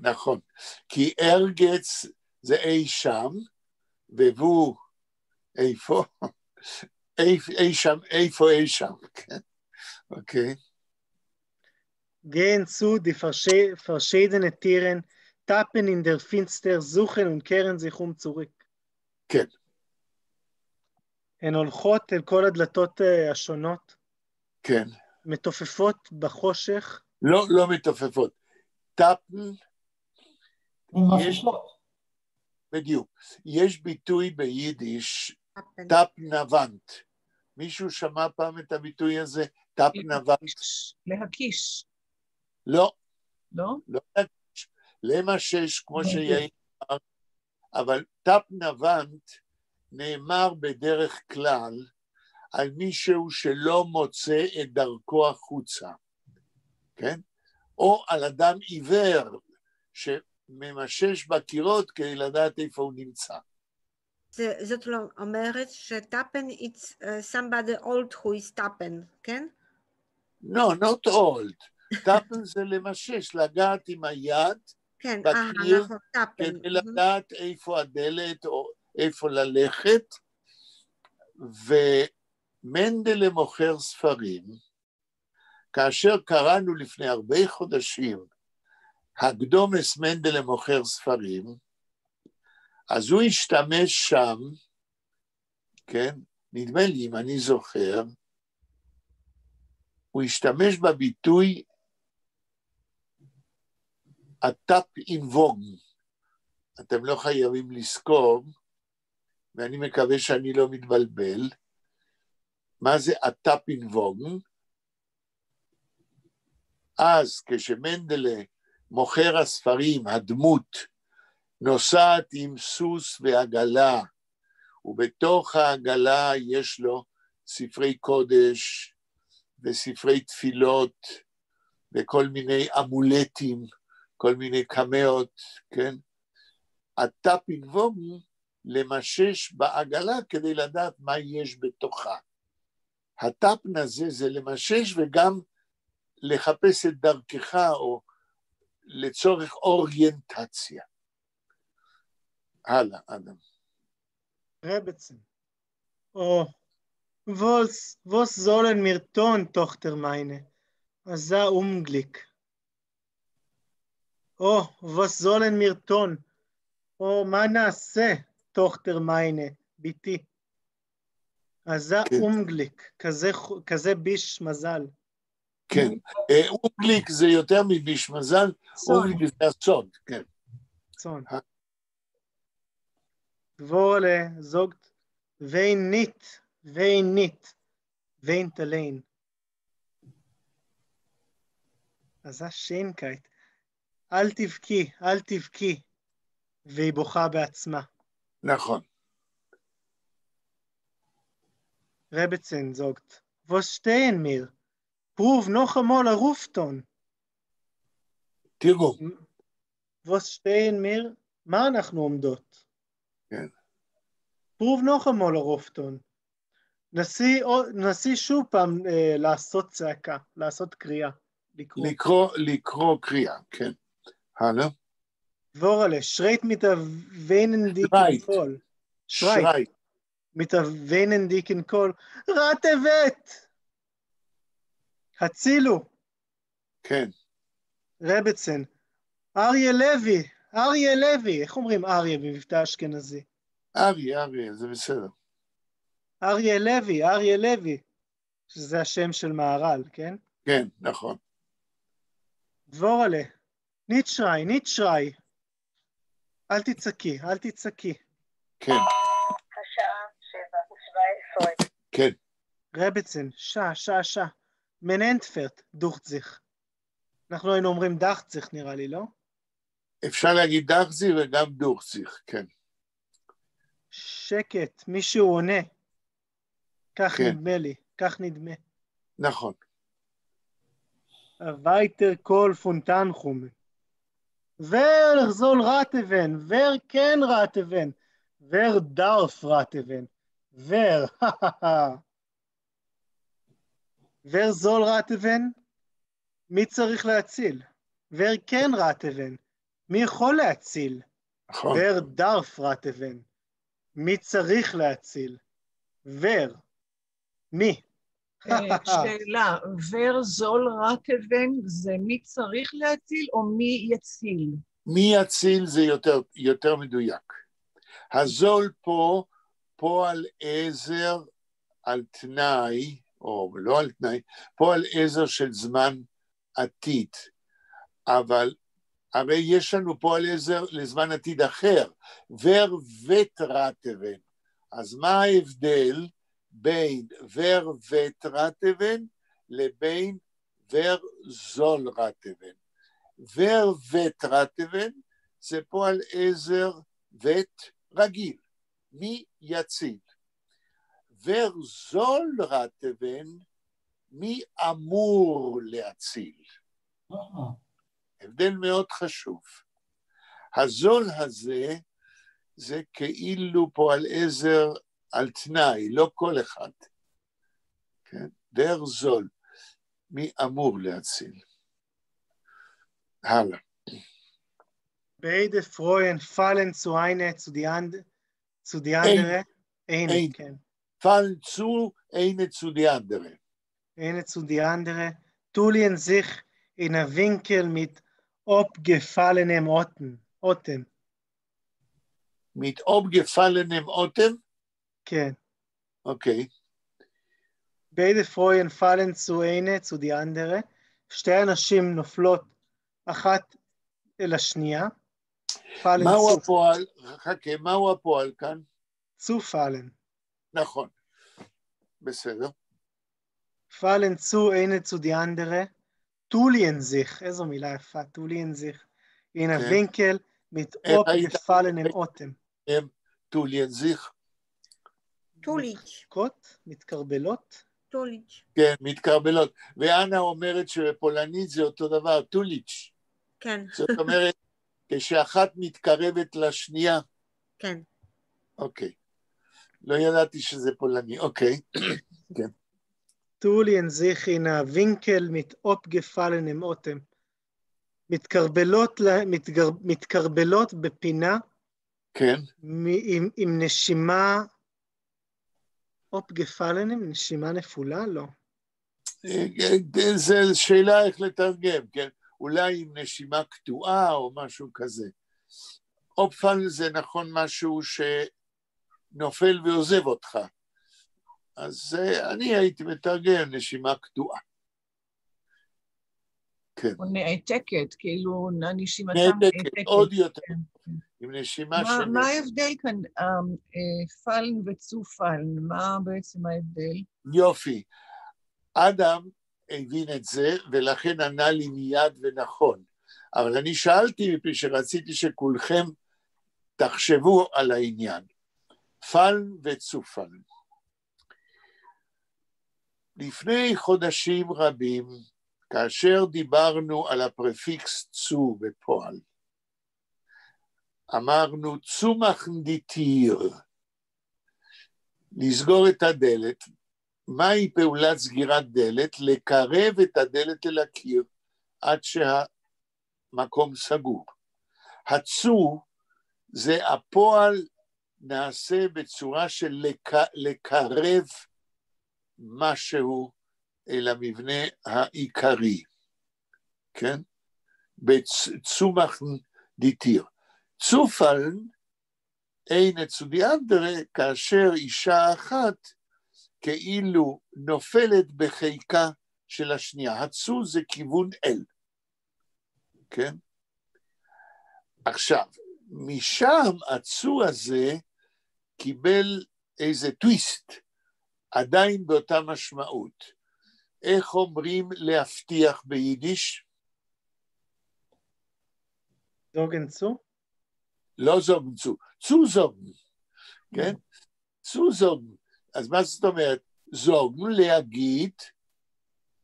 נכון, כי ארגץ זה אי שם, ובו איפה? אי שם, איפה אי שם, כן? אוקיי. Gehen zu die verschiedene Tieren, tappen in der Finster, suchen und kehren sich zurück. כן. הן הולכות אל כל הדלתות השונות. כן. מתופפות בחושך. לא מתופפות. טאפן. בדיוק. יש ביטוי ביידיש, טאפנוונט. מישהו שמע פעם את הביטוי הזה? טאפנוונט. להקיש. לא. לא? לא להקיש. למשש, כמו שיעיד אמר, אבל טאפנוונט נאמר בדרך כלל על מישהו שלא מוצא את דרכו החוצה, כן? או על אדם עיוור שממשש בקירות כדי לדעת איפה הוא נמצא. זאת אומרת שטאפן it's somebody old who is טאפן, כן? No, not old. טאפן זה למשש, לגעת עם היד בקיר כדי לדעת איפה הדלת או איפה ללכת, ומנדלה מוכר ספרים, כאשר קראנו לפני הרבה חודשים, הקדומס מנדלה מוכר ספרים, אז הוא השתמש שם, כן, נדמה לי אם אני זוכר, הוא השתמש בביטוי הטאפ אינבוגן, אתם לא חייבים לזכור, ואני מקווה שאני לא מתבלבל, מה זה הטאפ אינבוגן? אז כשמנדלה מוכר הספרים, הדמות, נוסעת עם סוס ועגלה, ובתוך העגלה יש לו ספרי קודש, וספרי תפילות, וכל מיני אמולטים, כל מיני קמאות, כן? הטאפ אינבוגן למשש בעגלה כדי לדעת מה יש בתוכה. הטאפן הזה זה למשש וגם לחפש את דרכך או לצורך אוריינטציה. הלאה, אדם. רבצן. או, was sollen wir tun, Tochter meine? Aza Umglick. או, was sollen wir tun? או, מה נעשה, Tochter meine, ביתי? עזה אומגליק, כזה ביש מזל. כן, אומגליק זה יותר מביש מזל, אומגליק זה הסוד, כן. צון. דבורלה זוגת, ואין ניט, ואין תליין. עזה שיינקייט, אל תבכי, והיא בוכה בעצמה. נכון. Rebetsen sagt, was stehen wir? Prüf noch einmal a Rufton. תראו. was stehen wir? מה אנחנו עומדות? כן. prüf noch einmal a Rufton. נסי שוב פעם לעשות צעקה, לעשות קריאה. לקרוא קריאה, כן. הלאה. דבורלה, שרייט מתאבנן דיקן קול. שרייט. מתאבנן דיקן קול. רטבת! הצילו. כן. רבצן. אריה לוי. איך אומרים אריה במבטא אשכנזי? אריה, זה בסדר. אריה לוי. שזה השם של מהר"ל, כן? כן, נכון. דבורלה. ניטשריי. אל תצעקי. כן. השעה 7:17. כן. רבצן, שעה. מננטפרט, דוכצזיך. אנחנו היינו אומרים דחצזיך נראה לי, לא? אפשר להגיד דחצי וגם דוכציך, כן. שקט, מישהו עונה. כך כן. נדמה לי, כך נדמה. נכון. weiter Kohl von Tannchum. Wer soll Ratteven? Wer kann Ratteven? Wer darf Ratteven? Wer? Wer soll Ratteven? מי צריך להציל? ור כן רטבן, מי יכול להציל? נכון. ור דרף רטבן, מי צריך להציל? ור, מי? שאלה, ור זול רטבן זה מי צריך להציל או מי יציל? מי יציל זה יותר מדויק. הזול פה פועל עזר על תנאי, או לא על תנאי, פועל עזר של זמן עתיד, אבל הרי יש לנו פועל עזר לזמן עתיד אחר, ור וט רטבן. אז מה ההבדל בין ור וט רטבן לבין ור זול רטבן? ור וט רטבן זה פועל עזר וט רגיל, מי יציל? ור זול רטבן, מי אמור להציל? הבדל מאוד חשוב. הזול הזה זה כאילו פועל עזר על תנאי, לא כל אחד. כן? ור זול, מי אמור להציל? הלאה. Beide Freuen fallen zu eine zu die andere. Eine, כן. fallen zu eine zu die andere. Eine zu die andere. Tulien sich in a Winkel mit abgefallenem Atem. Mit abgefallenem Atem? כן. Okay. Beide Freuen fallen zu eine zu die andere. שתי אנשים נופלות אחת אל השנייה. מהו הפועל? חכה, מהו הפועל כאן? zu fallen. נכון. בסדר. fallen zu eine zu die andere. tulien sich, איזו מילה יפה, tulien sich. in a Winkel mit abgefallenem Atem. tulien sich. טוליץ'. מתקרבלות? טוליץ'. כן, מתקרבלות. ואנה אומרת שבפולנית זה אותו דבר, טוליץ'. כן. זאת אומרת, כשאחת מתקרבת לשנייה. כן. אוקיי. לא ידעתי שזה פולני, אוקיי. כן. טולien sich in a Winkel mit abgefallenem Atem. מתקרבלות בפינה. כן. עם נשימה abgefallenem, נשימה נפולה? לא. זו שאלה איך לתרגם, כן? אולי עם נשימה קטועה או משהו כזה. אופפל זה נכון משהו שנופל ועוזב אותך. אז אני הייתי מתרגם נשימה קטועה. כן. או נעתקת, כאילו נשימתה נעתקת. עוד יותר. עם נשימה של... מה ההבדל כאן? פלן וצופלן, מה בעצם ההבדל? יופי. אדם הבין את זה, ולכן ענה לי מיד ונכון. אבל אני שאלתי מפני שרציתי שכולכם תחשבו על העניין. פלן וצופלן. לפני חודשים רבים, כאשר דיברנו על הפרפיקס צו בפועל, אמרנו צומח דיטיר, לסגור את הדלת. מהי פעולת סגירת דלת? לקרב את הדלת אל הקיר עד שהמקום סגור. הצו זה הפועל נעשה בצורה של לקרב משהו אל המבנה העיקרי, כן? בצומח דיטיר. צופלן אין צו די אנדרה, כאשר אישה אחת כאילו נופלת בחיקה של השנייה. הצו זה כיוון אל, כן? עכשיו, משם הצו הזה קיבל איזה טוויסט, עדיין באותה משמעות. איך אומרים להבטיח ביידיש? זוגן צו? לא זוגן צו, צו זוגן, כן? צו זוגן. אז מה זאת אומרת? זוגן להגיד,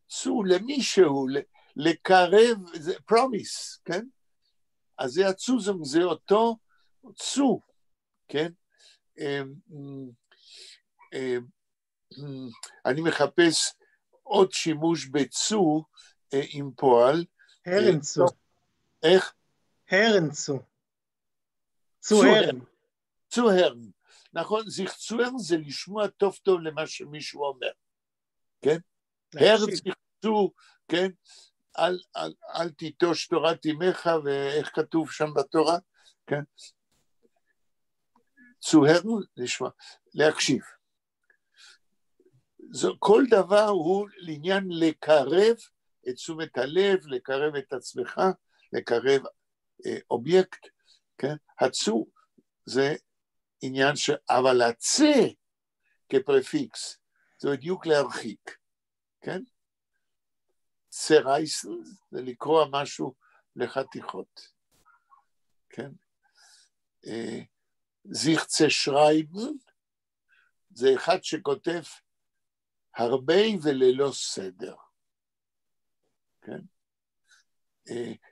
צו למישהו, לקרב, זה פרומיס, כן? אז זה הצו זוגן, זה אותו צו, כן? אני מחפש עוד שימוש בצו, עם פועל. הרנצו. איך? הרנצו. צוהרן. צוהרן. נכון, זיכצוהרן זה לשמוע טוב טוב למה שמישהו אומר. כן? הרציכצו, כן? אל תיטוש תורת אמך, ואיך כתוב שם בתורה? כן? צוהרן, לשמוע, להקשיב. כל דבר הוא לעניין לקרב את תשומת הלב, לקרב את עצמך, לקרב אובייקט, כן? הצו זה עניין אבל הצה כפרפיקס, זה בדיוק להרחיק, כן? צרייסן זה לקרוא משהו לחתיכות, כן? זיכצה שרייבן זה אחד שכותב הרבה וללא סדר, כן?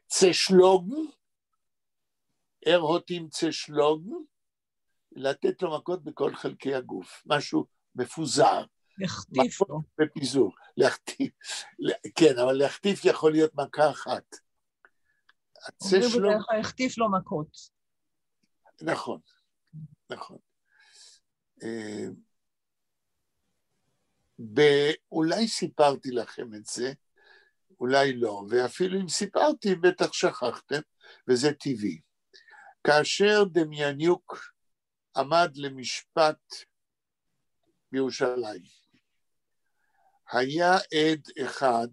צשלוגן, הרהוטים צשלוגן, לתת לו מכות בכל חלקי הגוף, משהו מפוזר. להחטיף לו. בפיזור, להחטיף, כן, אבל להחטיף יכול להיות מכה אחת. אומרים בדרך כלל להחטיף לו מכות. נכון, נכון. אולי סיפרתי לכם את זה, אולי לא, ואפילו אם סיפרתי, בטח שכחתם, וזה טבעי. כאשר דמיאניוק עמד למשפט בירושלים, היה עד אחד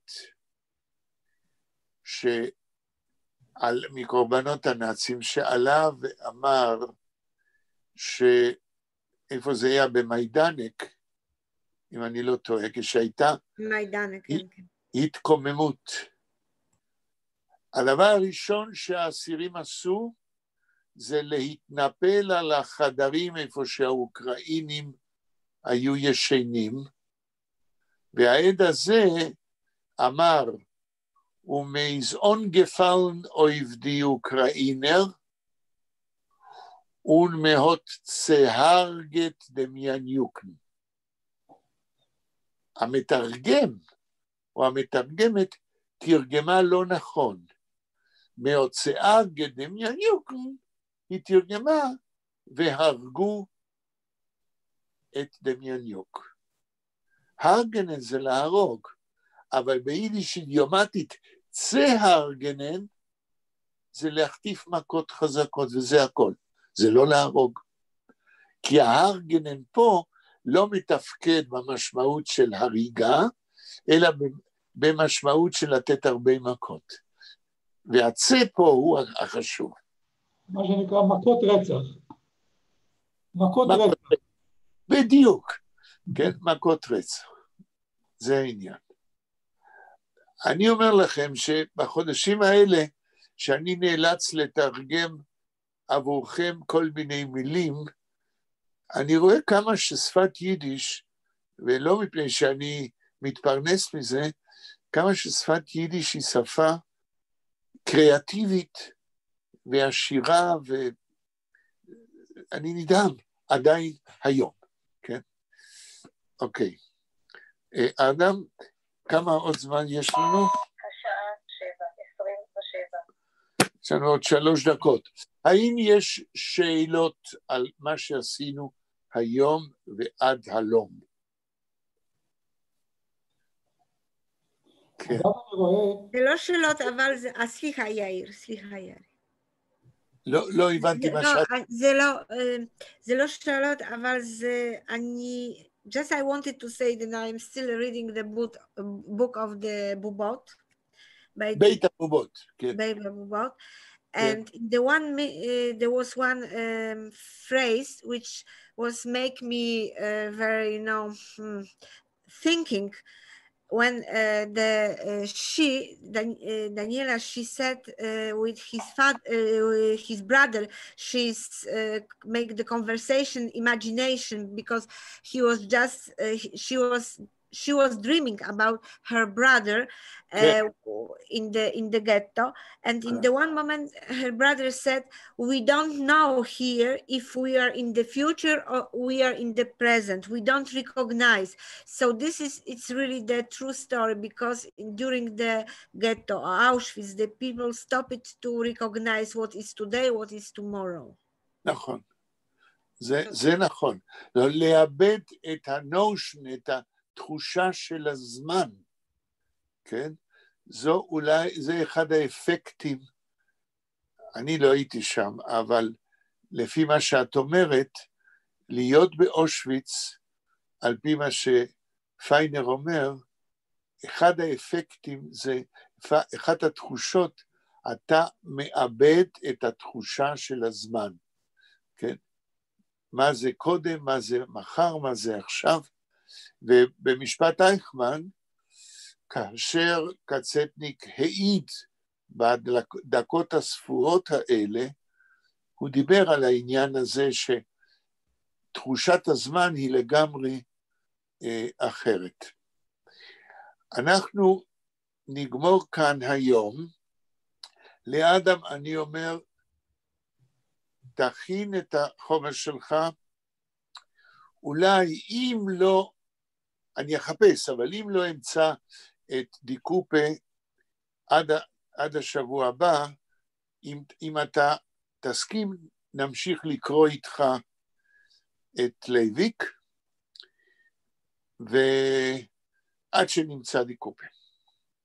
מקורבנות הנאצים שעלה ואמר שאיפה זה היה במיידנק, אם אני לא טועה, כשהייתה התקוממות. הדבר הראשון שהאסירים עשו זה להתנפל על החדרים איפה שהאוקראינים היו ישנים, והעד הזה אמר, ומאיזון גפלן אויב די אוקראינר, ומהות צהרגת דמיאניוקן. המתרגם או המתרגמת תרגמה לא נכון. מהוצאה גדמיאניוקן היא תרגמה והרגו את דמיאניוק. הרגנן זה להרוג, אבל ביידיש אידיומטית צהרגנן זה להחטיף מכות חזקות, וזה הכל. זה לא להרוג. כי ההרגנן פה לא מתפקד במשמעות של הריגה, אלא במשמעות של לתת הרבה מכות. והצה פה הוא החשוב. מה שנקרא מכות רצח. מכות רצח. בדיוק. כן, מכות רצח. זה העניין. אני אומר לכם שבחודשים האלה, שאני נאלץ לתרגם עבורכם כל מיני מילים, אני רואה כמה ששפת יידיש, ולא מפני שאני מתפרנס מזה, כמה ששפת יידיש היא שפה קריאטיבית ועשירה, ואני נדהם עדיין היום, כן? אוקיי. אדם, כמה עוד זמן יש לנו? השעה 7:27. יש לנו עוד 3 דקות. האם יש שאלות על מה שעשינו היום ועד הלום? כן. זה לא שאלות, אבל זה... סליחה, יאיר, סליחה, יאיר. לא הבנתי מה שאת... זה לא שאלות, אבל זה... Just I wanted to say that I'm still reading the book of the Bubot. בית הבובות. כן. בית הבובות. And there was one phrase which was make me very, thinking when Daniela, she said with his brother, she's make the conversation imagination, because he was just, she was she was dreaming about her brother in the ghetto, and in the one moment her brother said, we don't know here if we are in the future or we are in the present. We don't recognize. So it's really the true story, because during the ghetto or Auschwitz, the people stopped to recognize what is today, what is tomorrow. נכון. זה נכון. לאבד את הנושן, את התחושה של הזמן, כן? זה אחד האפקטים, אני לא הייתי שם, אבל לפי מה שאת אומרת, להיות באושוויץ, על פי מה שפיינר אומר, אחד האפקטים זה, אחת התחושות, אתה מאבד את התחושה של הזמן, כן? מה זה קודם, מה זה מחר, מה זה עכשיו, ובמשפט אייכמן, כאשר קצטניק העיד בדקות הספורות האלה, הוא דיבר על העניין הזה שתחושת הזמן היא לגמרי אחרת. אנחנו נגמור כאן היום. לאדם אני אומר, תכין את החומר שלך, אולי אם לא, אני אחפש, אבל אם לא אמצא את דיקופה עד השבוע הבא, אם אתה תסכים, נמשיך לקרוא איתך את לייביק, ועד שנמצא דיקופה,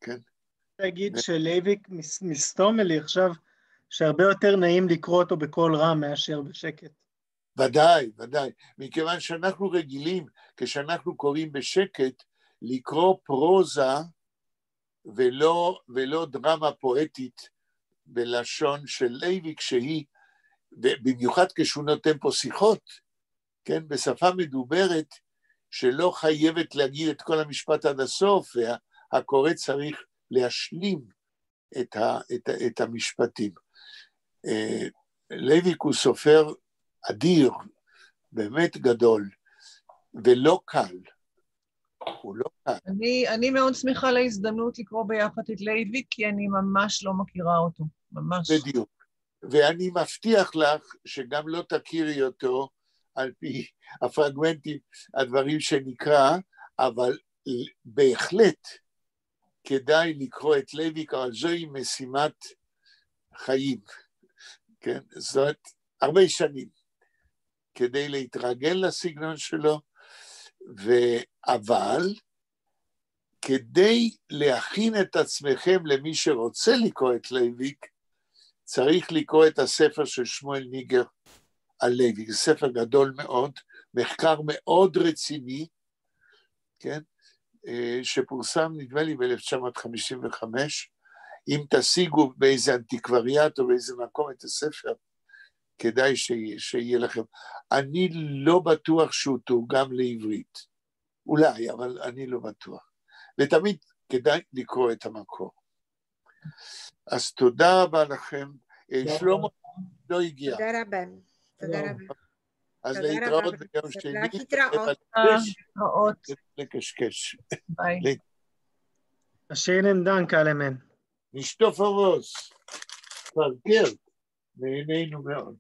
כן? תגיד שלייביק מסתום לי עכשיו, שהרבה יותר נעים לקרוא אותו בקול רם מאשר בשקט. ודאי, ודאי, מכיוון שאנחנו רגילים, כשאנחנו קוראים בשקט, לקרוא פרוזה ולא דרמה פואטית בלשון של לייביק, שהיא, במיוחד כשהוא נותן פה שיחות, כן, בשפה מדוברת, שלא חייבת להגיד את כל המשפט עד הסוף, והקורא צריך להשלים את המשפטים. לייביק הוא סופר אדיר, באמת גדול, ולא קל. הוא לא קל. אני מאוד שמחה להזדמנות לקרוא ביחד את לייביק, כי אני ממש לא מכירה אותו, ממש. בדיוק. ואני מבטיח לך שגם לא תכירי אותו על פי הפרגמנטים, הדברים שנקרא, אבל בהחלט כדאי לקרוא את לייביק, אבל זוהי משימת חיים. כן? זאת הרבה שנים, כדי להתרגל לסגנון שלו, אבל כדי להכין את עצמכם למי שרוצה לקרוא את לייביק, צריך לקרוא את הספר של שמואל ניגר על לייביק. זה ספר גדול מאוד, מחקר מאוד רציני, כן? שפורסם נדמה לי ב-1955, אם תשיגו באיזה אנטיקווריאט או באיזה מקום את הספר, כדאי שיהיה לכם. אני לא בטוח שהוא תורגם לעברית, אולי, אבל אני לא בטוח. ותמיד כדאי לקרוא את המקור. אז תודה רבה לכם. שלמה לא הגיע. תודה רבה. תודה רבה. אז להתראות ביום שני. להתראות. לקשקש. ביי. Schönen Dank, Allemen. נשטוף הראש. פרקר. נהנינו מאוד.